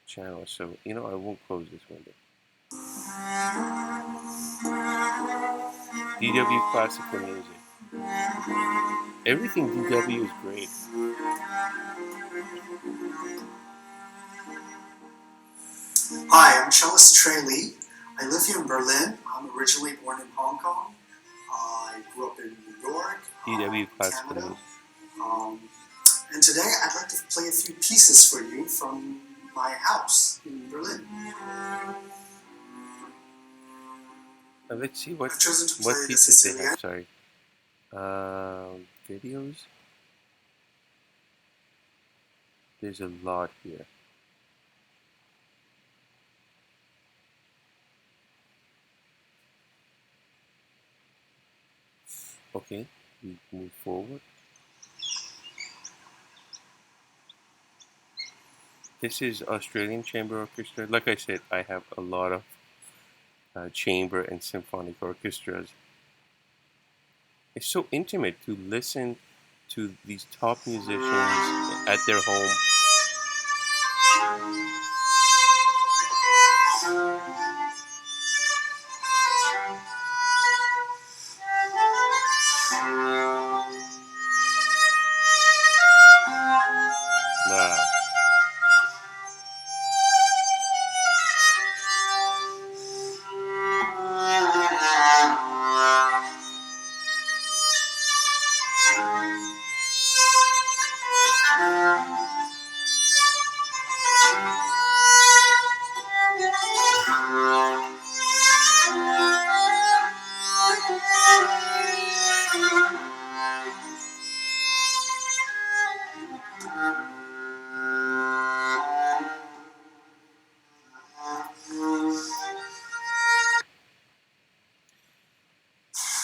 channel, so, you know, I won't close this window. DW Classical Music. Everything DW is great. Hi, I'm cellist Trey Lee. I live here in Berlin. I'm originally born in Hong Kong. I grew up in New York, Canada. And today I'd like to play a few pieces for you from my house in Berlin. Let's see what play pieces they have. Sorry, videos. There's a lot here. Okay, we move forward. This is Australian Chamber Orchestra. Like I said, I have a lot of chamber and symphonic orchestras. It's so intimate to listen to these top musicians at their home. Wow.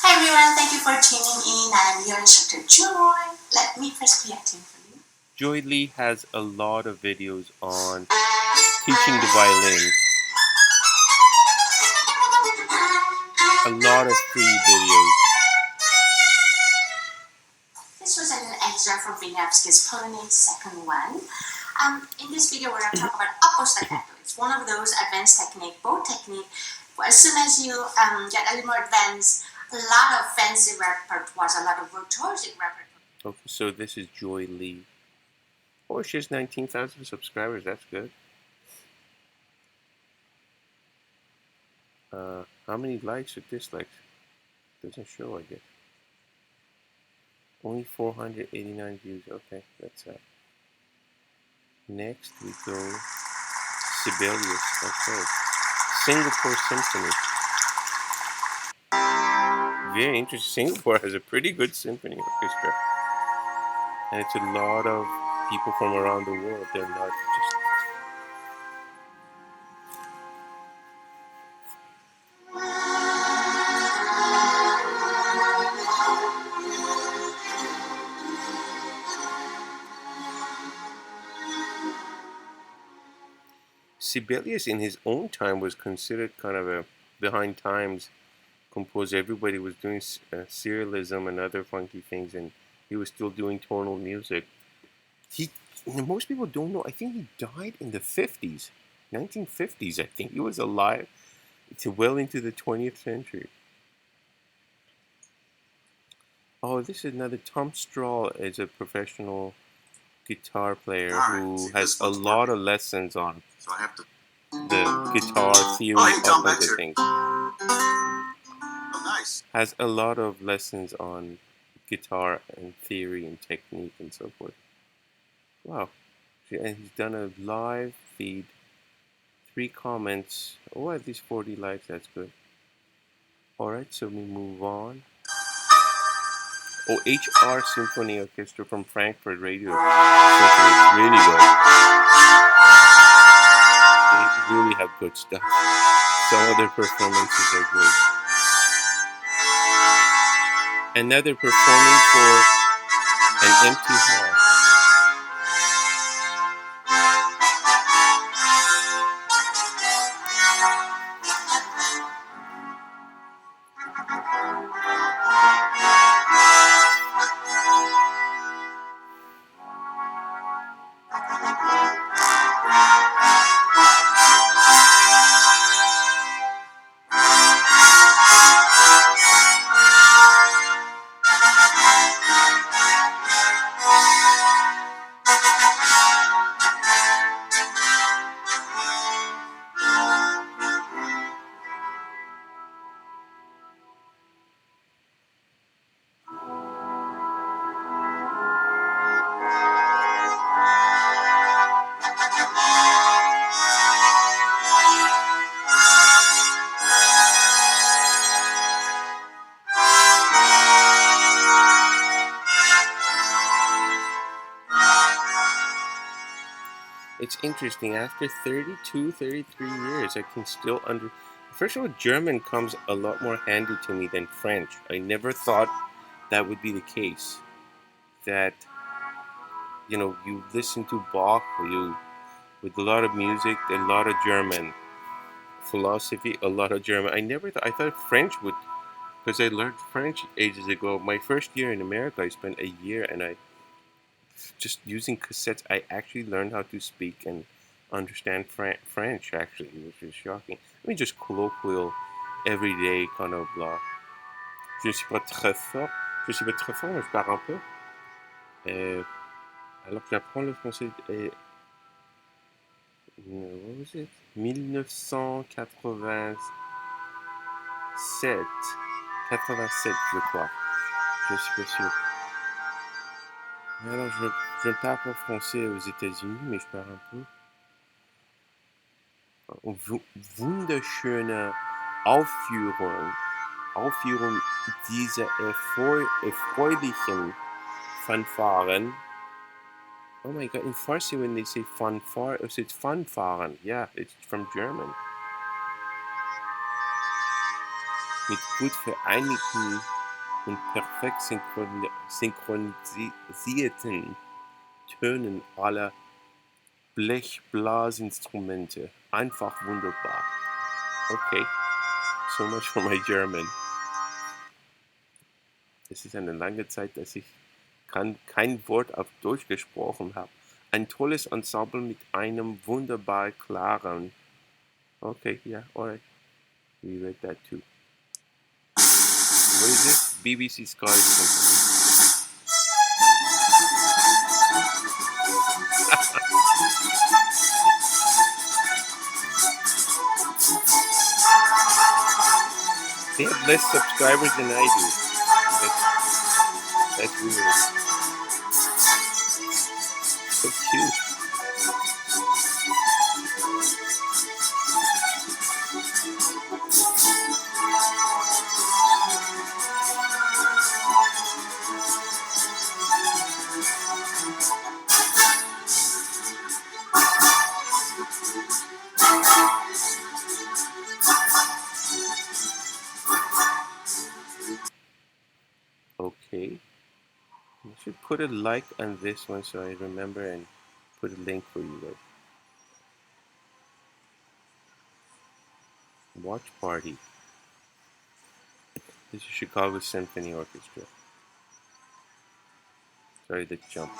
Hi everyone, thank you for tuning in. I'm your instructor Joy. Let me first play a tune for you. Joy Lee has a lot of videos on teaching the violin. A lot of free videos. This was an extra from Wieniawski's Polonaise second one. In this video we're going to talk about upper staccato. It's one of those advanced technique, bow technique. As soon as you get a little more advanced, a lot of fancy repertoires, a lot of virtuosic repertoire. Okay, so this is Joy Lee. Oh, she has 19,000 subscribers. That's good. How many likes or dislikes? Doesn't show, I guess. Only 489 views. Okay, that's that. Next we go Sibelius. Okay. Singapore Symphony. Very interesting. Singapore has a pretty good symphony orchestra. And it's a lot of people from around the world. They're not just... Sibelius in his own time was considered kind of a behind times composer. Everybody was doing serialism and other funky things, and he was still doing tonal music. Most people don't know, I think he died in the 50s, 1950s, I think. He was alive well into the 20th century. Oh, this is another. Tom Strahl is a professional guitar player who has a lot of lessons on the guitar theory, all kinds of things. Nice. Has a lot of lessons on guitar and theory and technique and so forth. Wow. And he's done a live feed. 3 comments. Oh, at least 40 likes. That's good. Alright, so we move on. Oh, HR Symphony Orchestra from Frankfurt Radio Symphony. It's really good. They really have good stuff. Some of their performances are good. Another performing for an empty hall. It's interesting. After 32, 33 years, I can still First of all, German comes a lot more handy to me than French. I never thought that would be the case. That, you listen to Bach, with a lot of music, a lot of German. Philosophy, a lot of German. I thought French would, because I learned French ages ago. My first year in America, I spent a year, and just using cassettes, I actually learned how to speak and understand French, actually, which is shocking. I mean, just colloquial, everyday kind of blah. Je ne suis pas très fort. Je suis pas très fort, mais je parle un peu. Alors que j'apprends le français. What was it? 1987. 87, je crois. Je suis pas sûr. Alors, je ne parle pas français aux États-Unis, mais je parle un peu. Wunderschöne Aufführung dieser erfreulichen Fanfaren. Oh my god, in Farsi when they say fanfare, it's Fanfaren. Yeah, it's from German. Mit gut vereinigten und perfekt synchronisierten Tönen aller Blechblasinstrumente. Einfach wunderbar. Okay, so much for my German. Es ist eine lange Zeit, dass ich kein Wort auf Deutsch gesprochen habe. Ein tolles Ensemble mit einem wunderbar klaren. Okay, yeah, alright. We read that too. What is this? BBC Scottish Symphony. They have less subscribers than I do. That's weird. So cute. Okay. I should put a like on this one so I remember and put a link for you guys. Watch Party. This is Chicago Symphony Orchestra. Sorry to jump.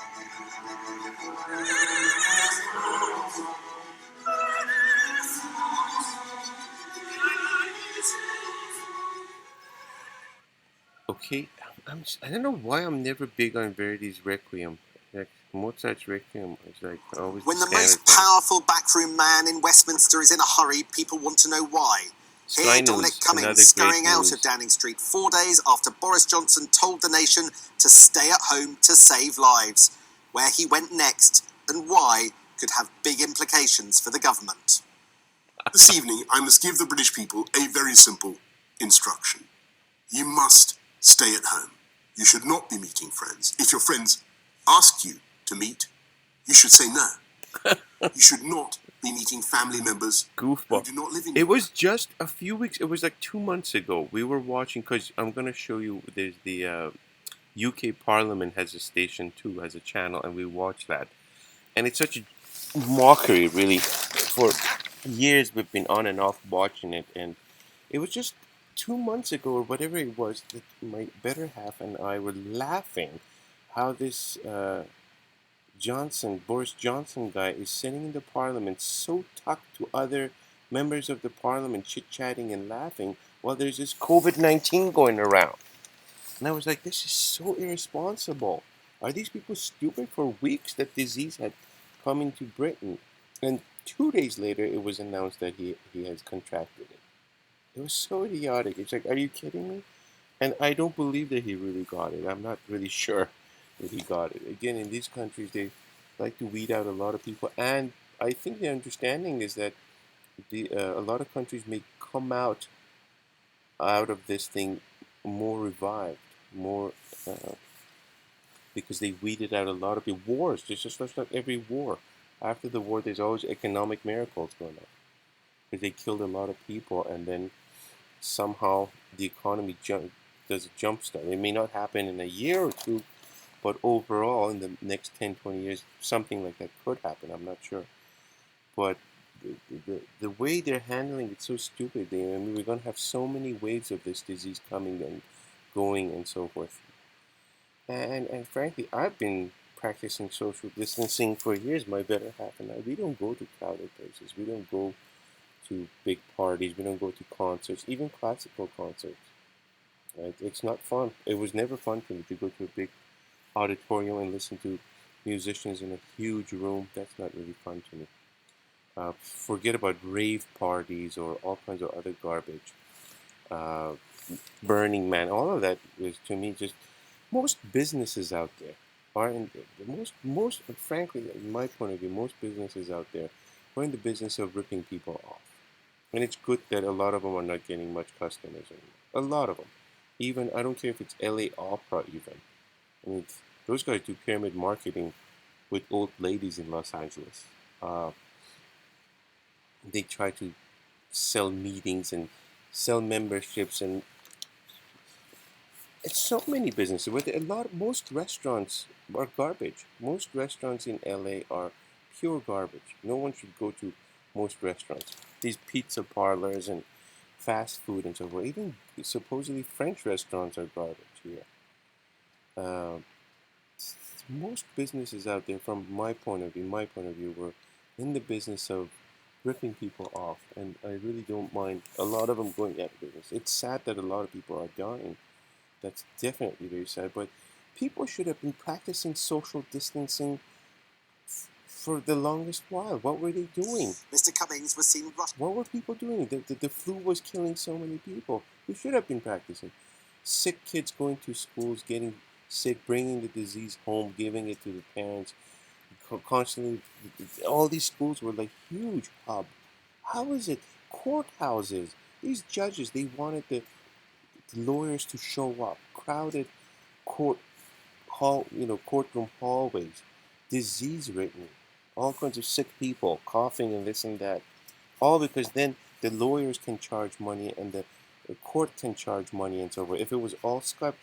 Okay, I don't know why I'm never big on Verdi's Requiem. Like Mozart's Requiem is like always. When the most powerful backroom man in Westminster is in a hurry, people want to know why. Here, Dominic Cummings scurrying out of Downing Street 4 days after Boris Johnson told the nation to stay at home to save lives. Where he went next and why could have big implications for the government. This evening, I must give the British people a very simple instruction. You must stay at home. You should not be meeting friends. If your friends ask you to meet, you should say no. You should not be meeting family members Goofball. who do not live in It was just a few weeks, it was like 2 months ago. We were watching, because I'm going to show you, there's the UK Parliament has a station too, has a channel, and we watch that. And it's such a mockery, really. For years we've been on and off watching it, and it was just 2 months ago or whatever it was that my better half and I were laughing how this Boris Johnson guy is sitting in the Parliament so tucked to other members of the Parliament, chit-chatting and laughing while there's this COVID-19 going around. And I was like, this is so irresponsible. Are these people stupid? For weeks that disease had come into Britain, and 2 days later it was announced that he has contracted it. It was so idiotic. It's like, are you kidding me? And I don't believe that he really got it. I'm not really sure that he got it. Again, in these countries, they like to weed out a lot of people. And I think the understanding is that a lot of countries may come out of this thing more revived, more because they weeded out a lot of the wars. There's just like every war. After the war, there's always economic miracles going on because they killed a lot of people, and then somehow the economy does a jump start. It may not happen in a year or two, but overall, in the next 10, 20 years, something like that could happen. I'm not sure. But the way they're handling it's so stupid. I mean, we're going to have so many waves of this disease coming and going and so forth. And frankly, I've been practicing social distancing for years, my better half and I. We don't go to crowded places. We don't go to big parties. We don't go to concerts, even classical concerts. Right? It's not fun. It was never fun for me to go to a big auditorium and listen to musicians in a huge room. That's not really fun to me. Forget about rave parties or all kinds of other garbage. Burning Man, all of that is to me just most businesses out there are in most frankly, in my point of view, most businesses out there are in the business of ripping people off. And it's good that a lot of them are not getting much customers anymore. A lot of them. Even, I don't care if it's LA Opera even. I mean, those guys do pyramid marketing with old ladies in Los Angeles. They try to sell meetings and sell memberships, and it's so many businesses. Most restaurants are garbage. Most restaurants in LA are pure garbage. No one should go to most restaurants. These pizza parlors and fast food and so forth. Even supposedly French restaurants are garbage here. Most businesses out there, from my point of view, were in the business of ripping people off, and I really don't mind a lot of them going out of business. It's sad that a lot of people are dying. That's definitely very sad, but people should have been practicing social distancing for the longest while. What were they doing? Mr. Cummings was seen rushing. What were people doing? The flu was killing so many people. We should have been practicing. Sick kids going to schools, getting sick, bringing the disease home, giving it to the parents. Constantly, all these schools were like huge hub. How is it? Courthouses. These judges, they wanted the lawyers to show up. Crowded courtroom hallways. Disease-ridden. All kinds of sick people coughing and this and that. All because then the lawyers can charge money and the court can charge money and so forth. If it was all Skype,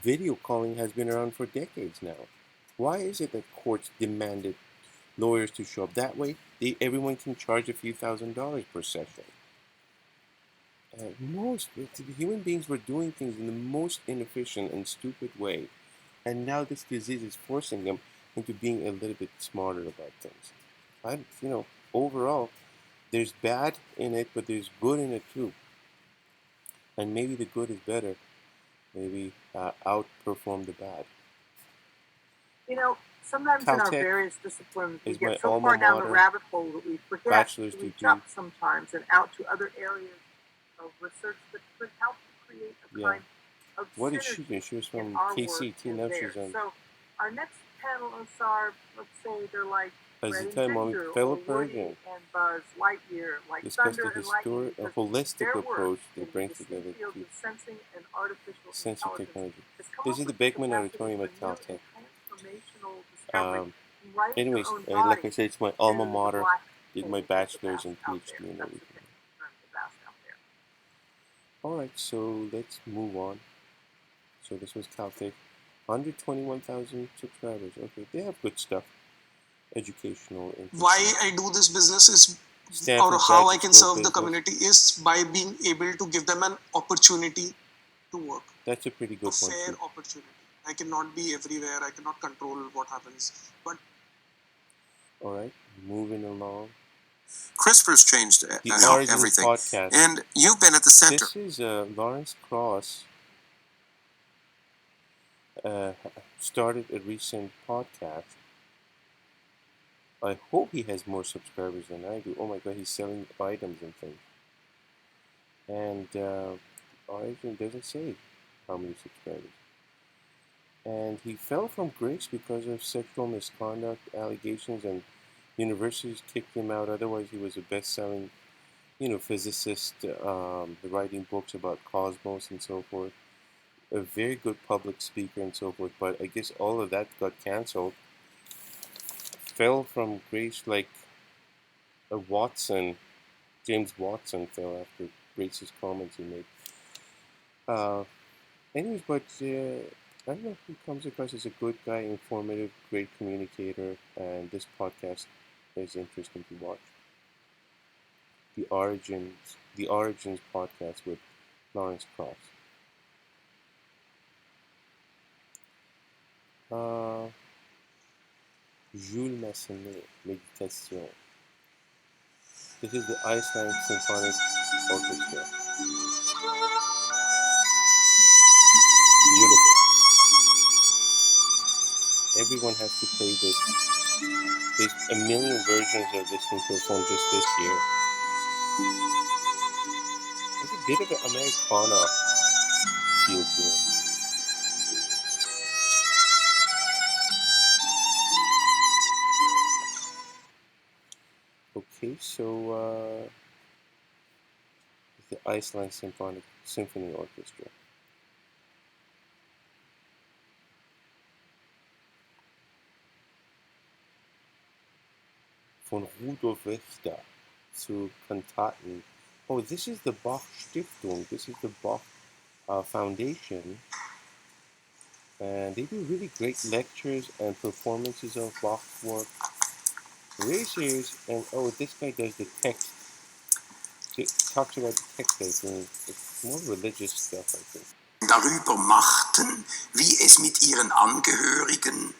video calling has been around for decades now. Why is it that courts demanded lawyers to show up? That way, everyone can charge a few $1,000s per session. Most human beings were doing things in the most inefficient and stupid way, and now this disease is forcing them into being a little bit smarter about things. Overall, there's bad in it, but there's good in it too. And maybe the good is better. Maybe outperform the bad. Sometimes Caltech in our various disciplines, we is my get so alma far down the mater. rabbit hole that we forget Bachelor's to reach degree. up sometimes and out to other areas of research that could help to create a Yeah. kind of What did she synergy do? She was in from our KCT. work Now and she's theirs. on. So our next panelists are, let's say, they're like As Red the and time mommy, Ginger, fellow or Woody Persian, and Buzz Lightyear, like discussed Thunder a and Lightning, a because holistic their work approach that in the brings distinct together fields of sensing and artificial sensor intelligence technology. has come This up is the with Beckman capacity Auditorium for at new Caltech. and transformational discovery Um, in writing anyways, their own like I bodies said, it's my alma to the mater. black Did hole my of the bachelor's vast and out PhD there. and That's the everything. thing, the vast out there. All right, so let's move on. So this was Caltech. 121,000 subscribers. Okay, they have good stuff. Educational. Why I do this business is, Stanford or how I Graduate can School serve the business. community is by being able to give them an opportunity to work. That's a pretty A good one fair too. opportunity. I cannot be everywhere. I cannot control what happens. But All right, moving along. CRISPR's changed The Origins everything. podcast. And you've been at the center. This is Lawrence Cross started a recent podcast. I hope he has more subscribers than I do. Oh my god, he's selling items and things. And Origin doesn't say how many subscribers. And he fell from grace because of sexual misconduct allegations, and universities kicked him out. Otherwise, he was a best-selling, physicist, writing books about cosmos and so forth. A very good public speaker and so forth. But I guess all of that got canceled. fell from grace like a Watson, James Watson fell after racist comments he made. Anyways, but I don't know if he comes across as a good guy, informative, great communicator, and this podcast is interesting to watch. The Origins podcast with Lawrence Cross. Jules Massenet, Méditation. This is the Iceland Symphonic Orchestra. Beautiful. Everyone has to play this. There's a million versions of this thing performed just this year. There's a bit of an Americana feel to it. Okay, so the Iceland Symphony Orchestra. Von Rudolf Richter zu Kantaten. Oh, this is the Bach Stiftung. This is the Bach Foundation. And they do really great lectures and performances of Bach's work. Very serious. And oh, this guy does the text. Talks about the text, I think. It's more religious stuff, I think. Darüber machten, wie es mit ihren Angehörigen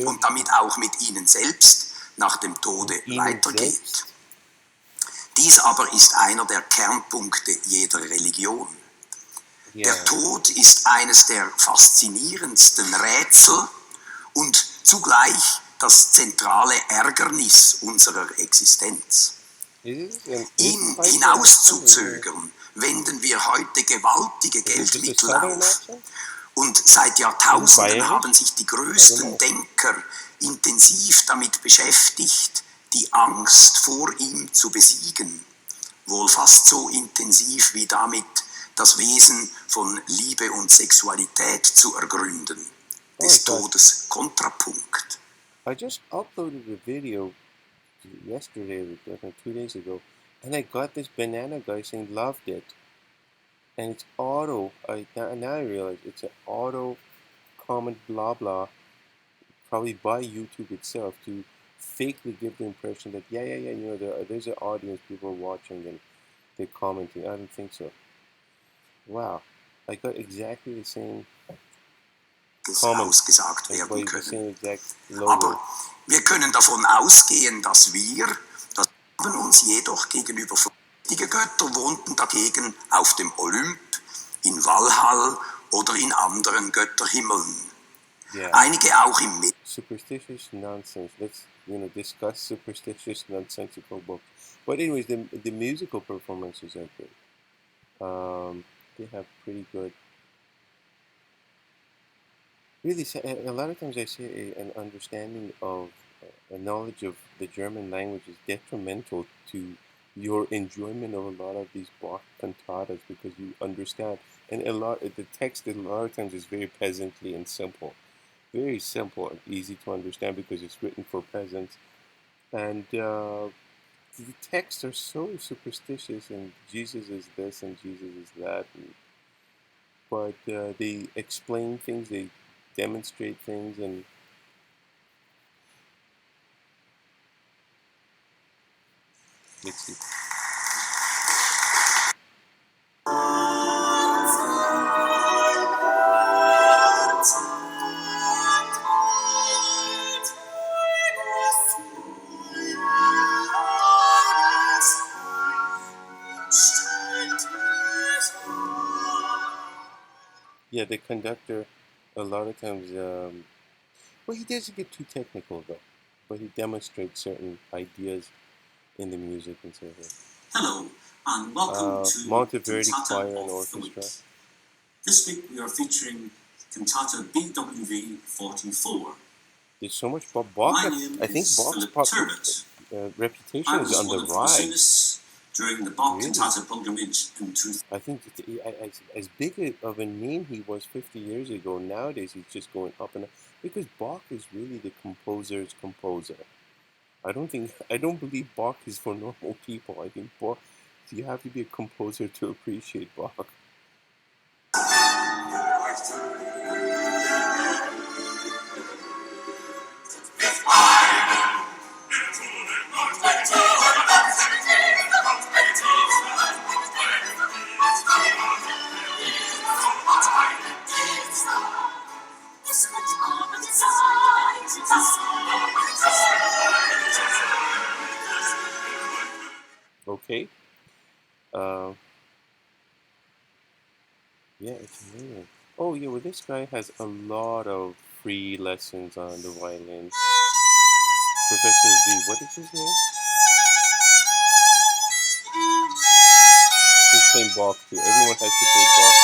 und damit auch mit ihnen selbst nach dem Tode weitergeht. Dies aber ist einer der Kernpunkte jeder Religion. Der Tod ist eines der faszinierendsten Rätsel und zugleich das zentrale Ärgernis unserer Existenz. Ihn hinauszuzögern, wenden wir heute gewaltige Geldmittel auf. Und seit Jahrtausenden haben sich die größten Denker intensiv damit beschäftigt, die Angst vor ihm zu besiegen. Wohl fast so intensiv wie damit, das Wesen von Liebe und Sexualität zu ergründen. Des Todes Kontrapunkt. I just uploaded a video yesterday, 2 days ago, and I got this banana guy saying loved it. And it's auto. Now I realize it's an auto comment blah blah, probably by YouTube itself to fakely give the impression that there's an audience, people are watching and they're commenting. I don't think so. Wow, I got exactly the same comment ausgesagt werden können. Aber wir können davon ausgehen, dass uns jedoch gegenüber die Götter wohnten dagegen auf dem Olymp, in Valhall oder in anderen Götterhimmeln. Einige auch im Superstitious nonsense. Let's discuss superstitious nonsensical books. But anyways, the musical performances are good. They have pretty good. Really, a lot of times I say an understanding of a knowledge of the German language is detrimental to your enjoyment of a lot of these Bach cantatas because you understand, and the text a lot of times is very peasantly and simple, very simple and easy to understand because it's written for peasants, and the texts are so superstitious and Jesus is this and Jesus is that, but they explain things, they demonstrate things, and let's see. Yeah, the conductor, a lot of times, he doesn't get too technical though, but he demonstrates certain ideas in the music and so forth. Hello, and welcome to Monteverdi Choir and of Orchestra. This week we are featuring Cantata BWV 44. There's so much Bach. I think Bach's reputation is on the rise. During the Bach Cantata pilgrimage in 2000. I think as big of a name he was 50 years ago, nowadays he's just going up and up. Because Bach is really the composer's composer. I don't believe Bach is for normal people. I think Bach, you have to be a composer to appreciate Bach. Okay. Yeah, it's amazing. Oh yeah, well this guy has a lot of free lessons on the violin. Professor V, what is his name? He's playing Bach too. Everyone has to play Bach.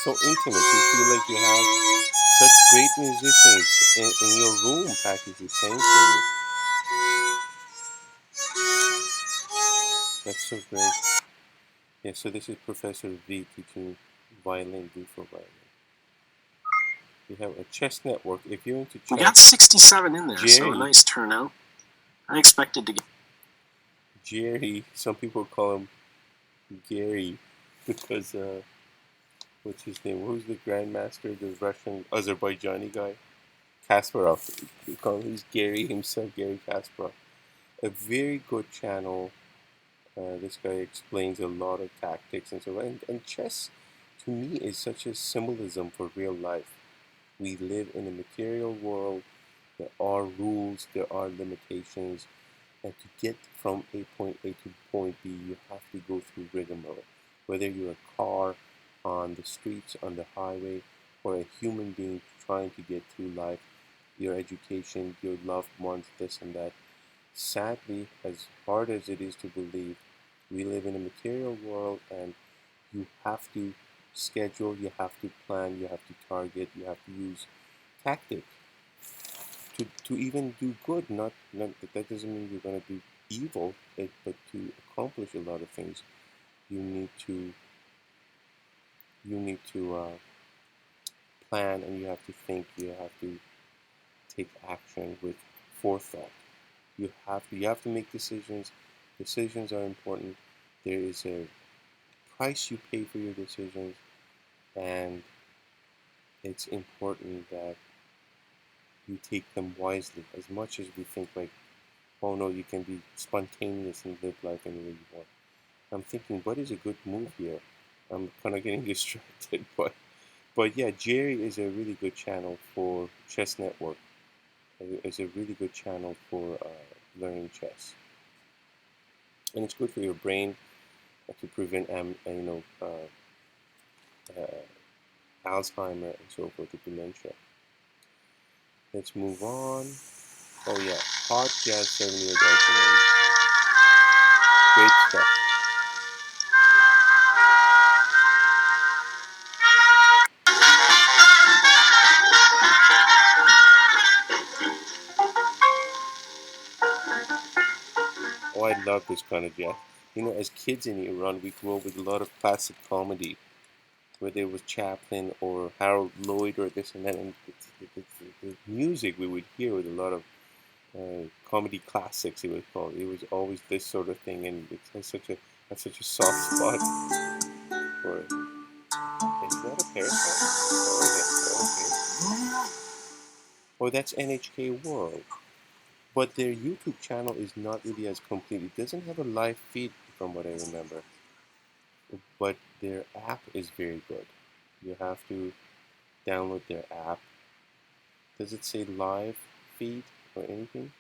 So intimate. You feel like you have such great musicians in your room practically playing for you. That's so great. Yeah, so this is Professor V teaching violin, D for violin. We have a chess network. If you're into chess, we got 67 in there, Jerry, so a nice turnout. I expected to get Jerry. Some people call him Gary because what's his name? Who's the grandmaster? The Russian Azerbaijani guy, Kasparov. We call him. He's Gary himself, Gary Kasparov. A very good channel. This guy explains a lot of tactics and so on. And chess, to me, is such a symbolism for real life. We live in a material world. There are rules. There are limitations. And to get from point A to point B, you have to go through rigmarole. Whether you're a car on the streets, on the highway, or a human being trying to get through life, your education, your loved ones, this and that. Sadly, as hard as it is to believe, we live in a material world and you have to schedule, you have to plan, you have to target, you have to use tactic to even do good. Not that doesn't mean you're going to do evil, but to accomplish a lot of things, you need to plan, and you have to think, you have to take action with forethought. You have to make decisions. Decisions are important. There is a price you pay for your decisions, and it's important that you take them wisely. As much as we think like, oh no, you can be spontaneous and live life any way you want. I'm thinking, what is a good move here? I'm kind of getting distracted, but yeah, Jerry is a really good channel for Chess Network. It's a really good channel for learning chess, and it's good for your brain to prevent Alzheimer and so forth, the dementia. Let's move on. Oh yeah, Hot Jazz 78 Arsenal. Great stuff. Oh, I love this kind of jazz. You know, as kids in Iran, we grew up with a lot of classic comedy, whether it was Chaplin or Harold Lloyd or this and that, and the music we would hear with a lot of comedy classics, it was called. It was always this sort of thing, and it has such a soft spot for it. Is that a parasite? Oh, okay. Oh, that's NHK World. But their YouTube channel is not really as complete. It doesn't have a live feed from what I remember. But their app is very good. You have to download their app. Does it say live feed or anything?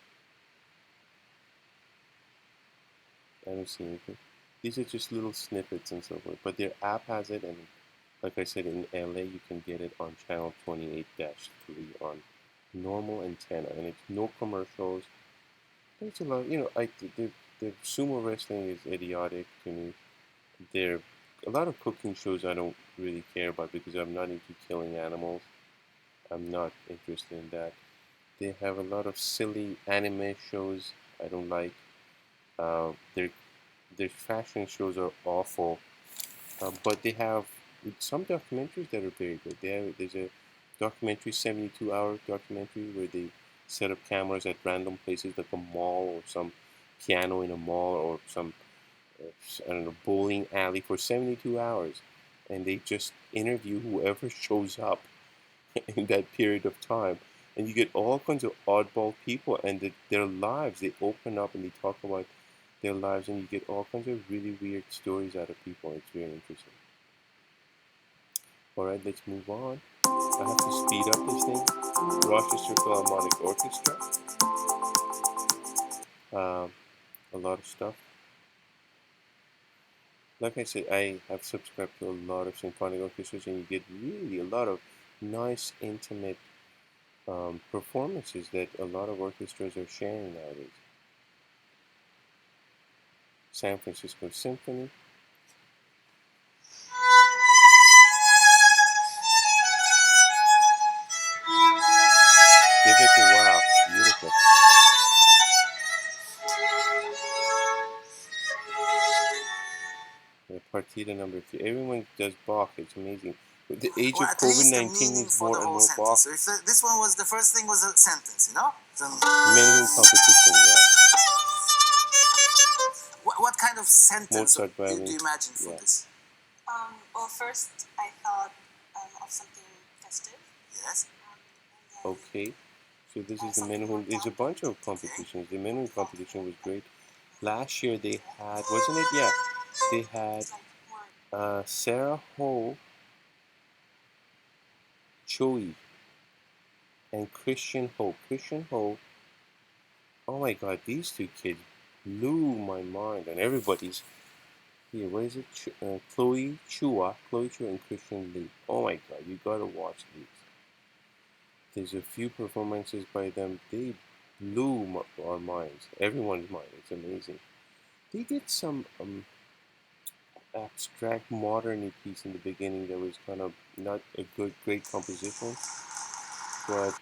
I don't see anything. These are just little snippets and so forth. But their app has it, and like I said, in LA you can get it on channel 28-3 on normal antenna, and it's no commercials. There's a lot, the sumo wrestling is idiotic to me. There, a lot of cooking shows I don't really care about because I'm not into killing animals. I'm not interested in that. They have a lot of silly anime shows I don't like. Their fashion shows are awful, but they have some documentaries that are very good. There's a documentary, 72-hour documentary, where they set up cameras at random places like a mall or some piano in a mall or some I don't know, bowling alley for 72 hours, and they just interview whoever shows up in that period of time, and you get all kinds of oddball people and their lives. They open up and they talk about their lives, and you get all kinds of really weird stories out of people. It's very interesting. Alright, let's move on. I have to speed up this thing. Rochester Philharmonic Orchestra. A lot of stuff. Like I said, I have subscribed to a lot of symphonic orchestras, and you get really a lot of nice, intimate performances that a lot of orchestras are sharing nowadays. San Francisco Symphony. Wow, beautiful. Partita number 3. Everyone does Bach. It's amazing. With the age of COVID-19 needs more and more Bach. So if this one was the first thing was a sentence, you know? Menuhin competition, yeah. What kind of sentence do you imagine for this? Well, first I thought of something festive. Yes. Okay. So this is the Menuhin. There's a bunch of competitions. The Menuhin competition was great. Last year they had, wasn't it? Yeah. They had Sarah Ho Choi and Christian Ho. Christian Ho, oh my god, these two kids blew my mind, and everybody's here. What is it? Chloe Chua and Christian Lee. Oh my god, you gotta watch these. There's a few performances by them. They blew our minds, everyone's mind. It's amazing. They did some abstract modern piece in the beginning that was kind of not a great composition, but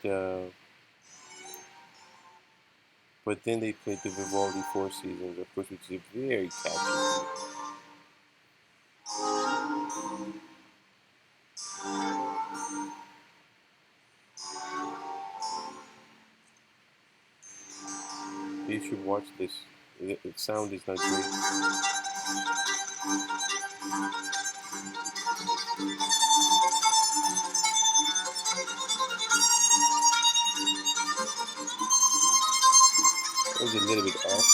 then they played the Vivaldi Four Seasons, of course, which is a very catchy piece. You should watch this. The sound is not great. It was a little bit off.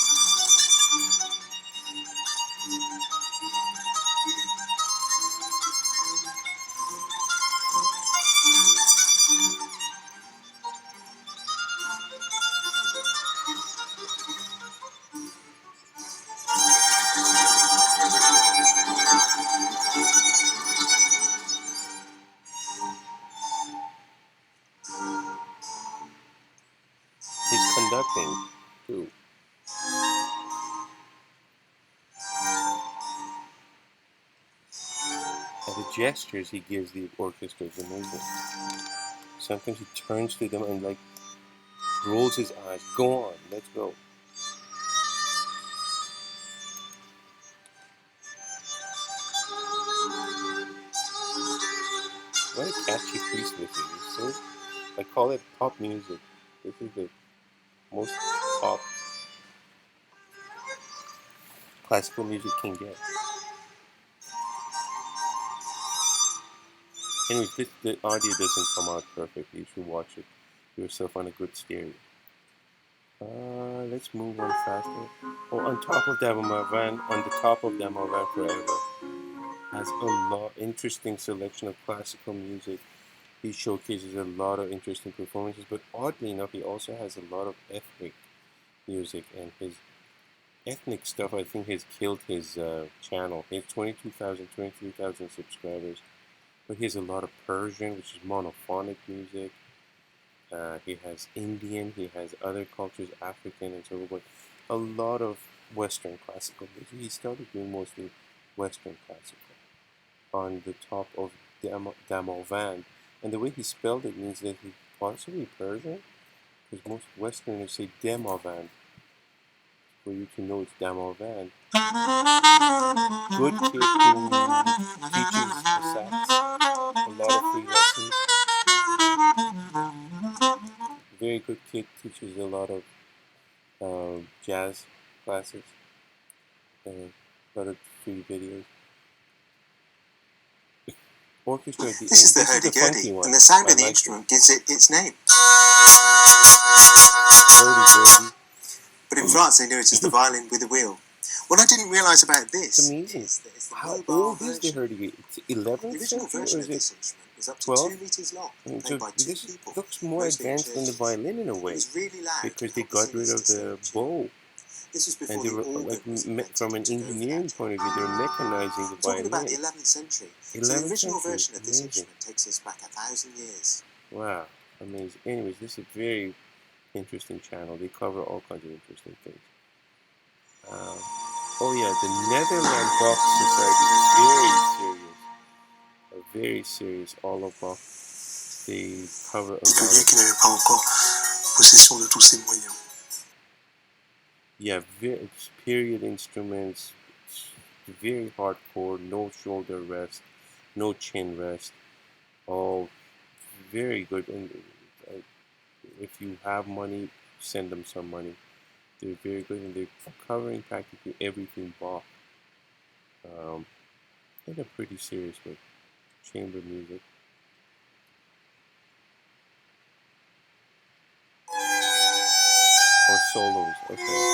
He's conducting too. And the gestures he gives the orchestra is amazing. Sometimes he turns to them and like rolls his eyes. Go on, let's go. What a catchy piece this is. It's so, I call it pop music. This is the most pop classical music can get. Anyways, the audio doesn't come out perfectly. You should watch it yourself on a good stereo. Let's move on faster. Oh, on top of Damovan, on the top of Damovan Forever has a lot interesting selection of classical music. He showcases a lot of interesting performances, but oddly enough, he also has a lot of ethnic music, and his ethnic stuff, I think, has killed his channel. He has 23,000 subscribers, but he has a lot of Persian, which is monophonic music. He has Indian, he has other cultures, African and so on, but a lot of Western classical music. He started doing mostly Western classical on the top of Damovan. And the way he spelled it means that he's possibly Persian, Because most Westerners say Demovan. For you to know it's Demovan. Good kid who teaches the sax. A lot of free lessons. Very good kid, teaches a lot of jazz classes. A lot of free videos. Orchestra at the This is the hurdy-gurdy, and the sound of the instrument gives it its name. Hurdy-gurdy. But in France, they know it as the violin with a wheel. What I didn't realise about this is amazing. How old is the hurdy-gurdy? It's 11th century, or is it 12? So this looks more advanced than the violin in a way, because they got rid of the bow. And they were, like, from an engineering point of view, they're mechanizing the violin. Talking about the 11th century. So the original version of this instrument takes us back 1,000 years. Wow, amazing. Anyways, this is a very interesting channel. They cover all kinds of interesting things. Oh yeah, the Netherlands Bach Society is very serious. All of Bach. They cover a lot of... Yeah, period instruments, very hardcore, no shoulder rest, no chin rest, all very good. And if you have money, send them some money. They're very good, and they're covering practically everything Bach. And they're pretty serious with chamber music. Or solos, okay.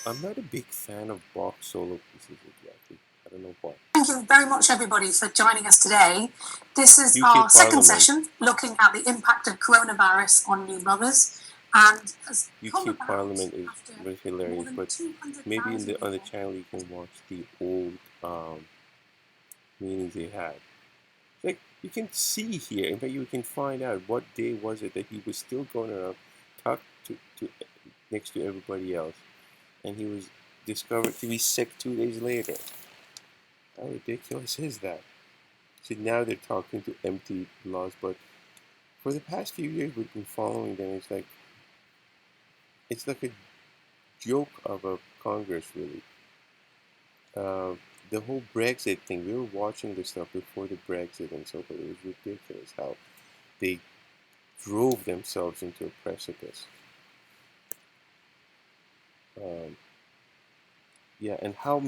I'm not a big fan of Bach solo pieces exactly. I don't know why. Thank you very much, everybody, for joining us today. This is our second session looking at the impact of coronavirus on new mothers. And as UK Parliament is hilarious, but maybe on the channel you can watch the old meetings they had. Like, you can see here, in fact, you can find out what day was it that he was still going around, talk to next to everybody else, and he was discovered to be sick 2 days later. How ridiculous is that? So now they're talking to empty laws, but for the past few years we've been following them. It's like a joke of a Congress, really. The whole Brexit thing, we were watching this stuff before the Brexit and so forth. It was ridiculous how they drove themselves into a precipice. Yeah, and how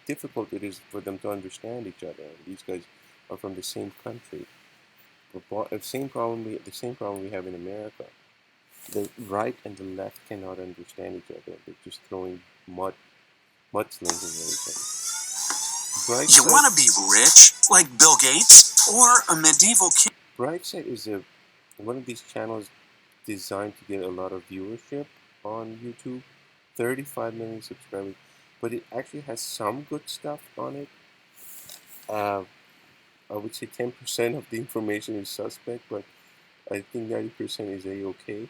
difficult it is for them to understand each other. These guys are from the same country. The same problem we have in America. The right and the left cannot understand each other. They're just throwing mudslinging at each other. You want to be rich, like Bill Gates, or a medieval king? Brightside is one of these channels designed to get a lot of viewership on YouTube. 35 million subscribers, but it actually has some good stuff on it. I would say 10% of the information is suspect, but I think 90% is A-okay.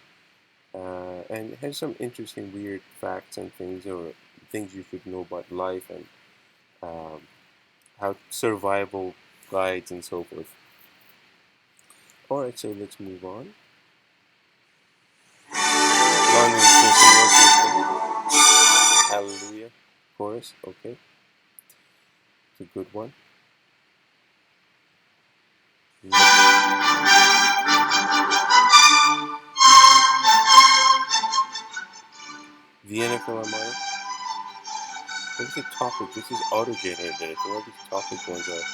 And it has some interesting weird facts and things, or things you should know about life, and how survival guides and so forth. Alright, so let's move on. Hallelujah chorus, okay. It's a good one. Vienna Philharmonic. What is the topic? This is auto-generated. All these topic ones are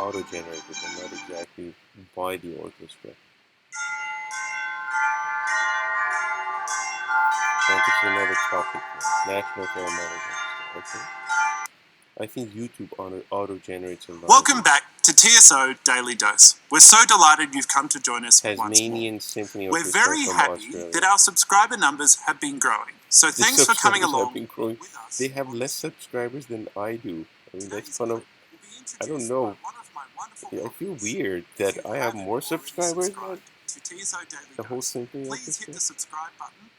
auto-generated. They're not exactly by the orchestra. Now this is another topic one. National Philharmonic Orchestra. Okay. I think YouTube auto-generates a lot. Welcome back to TSO Daily Dose. We're so delighted you've come to join us Tasmanian once Symphony more. We're very happy that our subscriber numbers have been growing. So thanks for coming along with us. They have less subscribers than I do. I mean, that's kind of, I don't know. I feel weird that I have more subscribers than the whole Symphony Orchestra. Hit the subscribe button.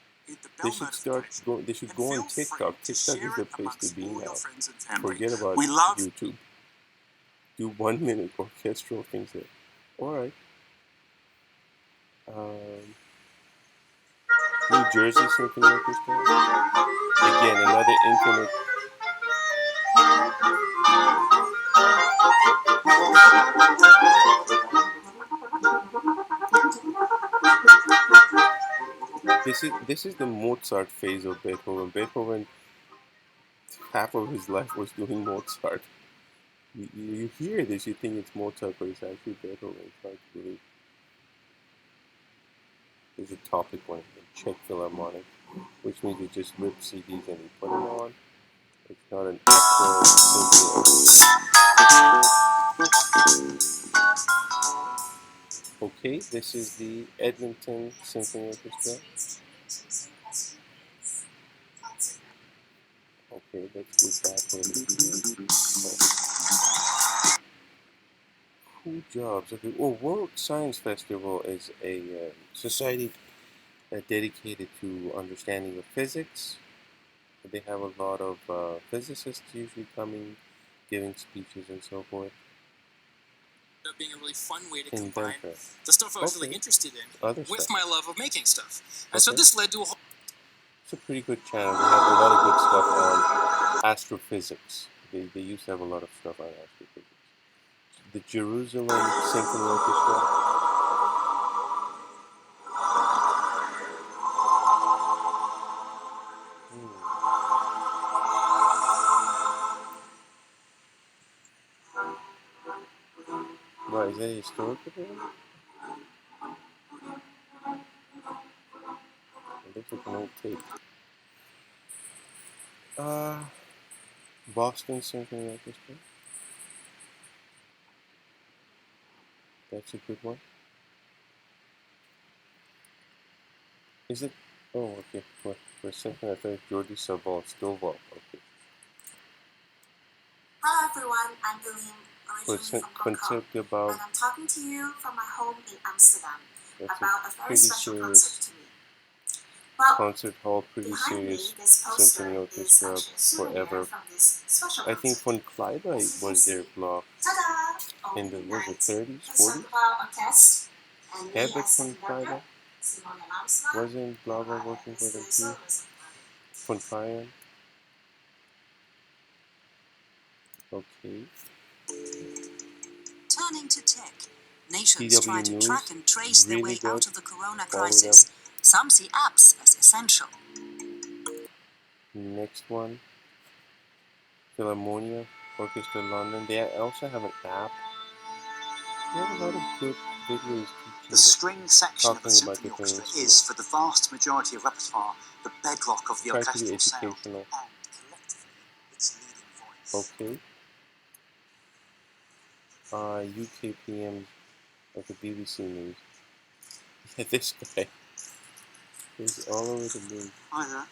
They should go on TikTok. TikTok is the place to be now. Forget about we love YouTube. Do 1 minute orchestral things there. Alright. New Jersey Symphony Orchestra. Again, another intimate. This is the Mozart phase of Beethoven. Beethoven, half of his life was doing Mozart. You hear this, you think it's Mozart, but it's actually Beethoven. It's hard to believe. There's a topic one, the Czech Philharmonic, which means you just rip CDs and you put them on. It's not an actual symphony orchestra. Okay, this is the Edmonton Symphony Orchestra. Okay, let's do that one. Cool jobs. Okay. Oh, World Science Festival is a society dedicated to understanding of physics. They have a lot of physicists usually coming, giving speeches and so forth. Being a really fun way to combine the stuff I was really interested in with my love of making stuff. And so this led to a whole... It's a pretty good channel. They have a lot of good stuff on astrophysics. They used to have a lot of stuff on astrophysics. The Jerusalem Symphony Orchestra. Right, is that a historical building? It looks like an old tape. Boston Symphony Orchestra. That's a good one. Is it? Oh, okay. For a second, I thought Jordi Stovall. Okay. Hello everyone, I'm Deline, originally from Hong Kong, and I'm talking to you from my home in Amsterdam about a very special concert to me. Well, concert hall, pretty serious symphony orchestra forever. I think von Kleibert was their block in the 30s, 40s. Herbert von Kleibert wasn't Blava working for them too? Von Kleibert. Okay. Turning to tech, nations try to track and trace their way out of the corona crisis. Some see apps as essential. Next one, Philharmonia Orchestra London. They also have an app. They have a lot of good videos teaching. The string section of the symphony orchestra is, for the vast majority of repertoire, the bedrock of the orchestral sound, and collectively, its leading voice. Okay. UKPM of the BBC News. Yeah, this guy. He's all over the moon. Hi there.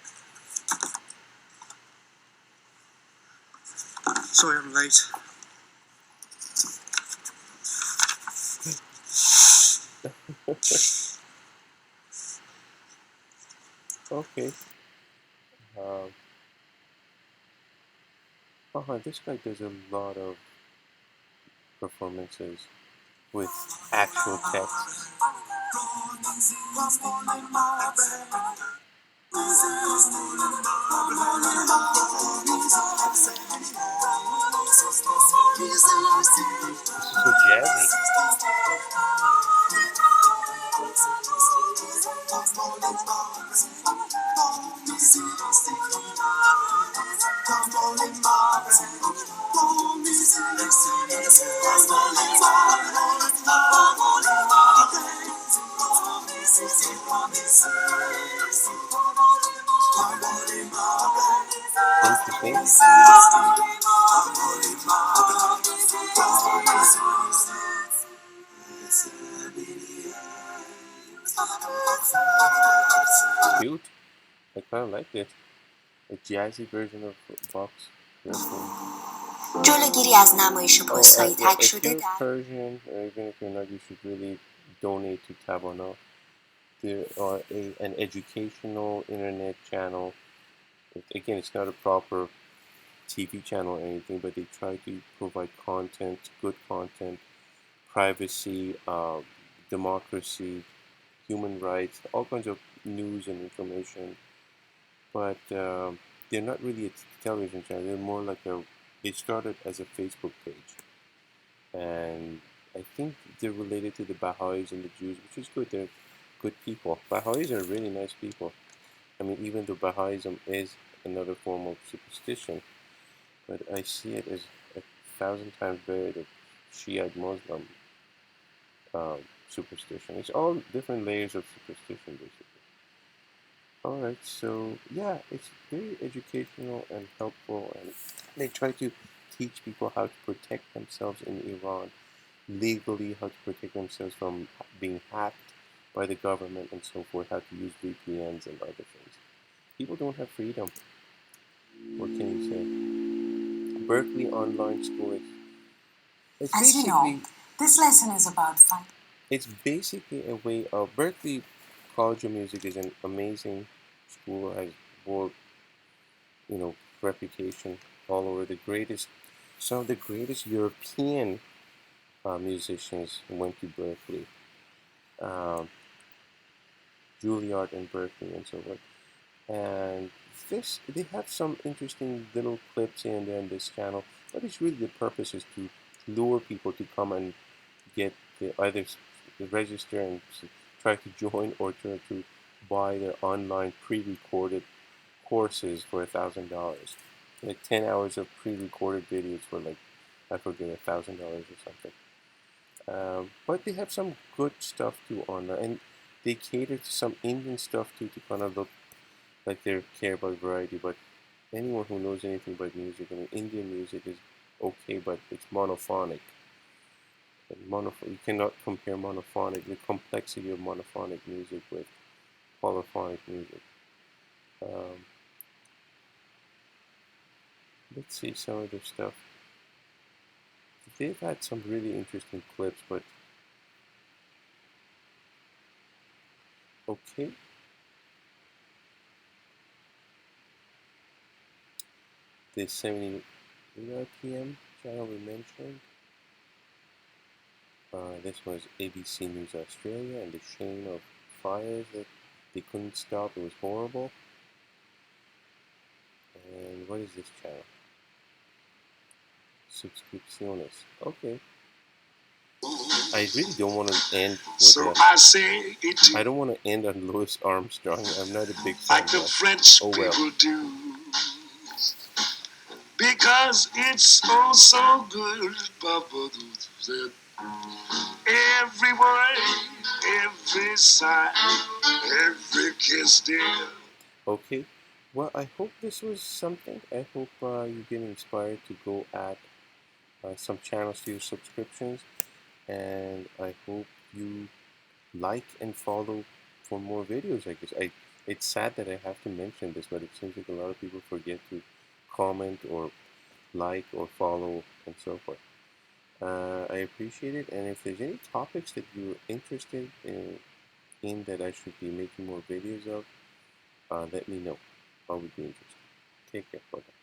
Sorry I'm late. Okay. This guy does a lot of performances with actual text. So jazzy. Cute. I kind of like it. A jazzy version of Bach's جلوگیری از نمایش پست‌های تک شده در Persian, even if you're not, you should really donate to Tabana. There are an educational internet channel. Again, it's not a proper TV channel or anything, but they try to provide content, good content, privacy, democracy, human rights, all kinds of news and information. But they're not really a television channel. They're more like they started as a Facebook page. And I think they're related to the Baha'is and the Jews, which is good. They're good people. Baha'is are really nice people. I mean, even though Baha'ism is another form of superstition, but I see it as 1,000 times better than Shiite Muslim superstition. It's all different layers of superstition, basically. Alright, so yeah, it's very educational and helpful, and they try to teach people how to protect themselves in Iran legally, how to protect themselves from being hacked by the government and so forth, how to use VPNs and other things. People don't have freedom. What can you say? Berkeley Online School is As you know, this lesson is about fun. It's basically a way of Berkeley College of Music is an amazing school, has world, reputation all over. Some of the greatest European musicians went to Berkeley. Juilliard and Berkeley and so forth. And they have some interesting little clips here and there on this channel, but it's really the purpose is to lure people to come and get either register and try to join or try to buy their online pre-recorded courses for $1,000. Like 10 hours of pre-recorded videos for like, I forget, $1,000 or something. But they have some good stuff too online, and they cater to some Indian stuff too, to kind of look like they care about variety. But anyone who knows anything about music, I mean, Indian music is okay, but it's monophonic. You cannot compare the complexity of monophonic music with polyphonic music. Let's see some of their stuff. They've had some really interesting clips, but okay. The 70 RPM channel we mentioned. This was ABC News Australia and the chain of fires that they couldn't stop. It was horrible. And what is this channel? Subscripciones. Okay. I really don't want to end with I don't want to end on Louis Armstrong. I'm not a big fan. Like the French people do. Because it's oh so good. Every word, every sigh, every kiss, dear. Okay. Well, I hope this was something. I hope you get inspired to go add some channels to your subscriptions, and I hope you like and follow for more videos. I guess it's sad that I have to mention this, but it seems like a lot of people forget to comment or like or follow and so forth. I appreciate it, and if there's any topics that you're interested in that I should be making more videos of, let me know. I would be interested. Take care. Bye.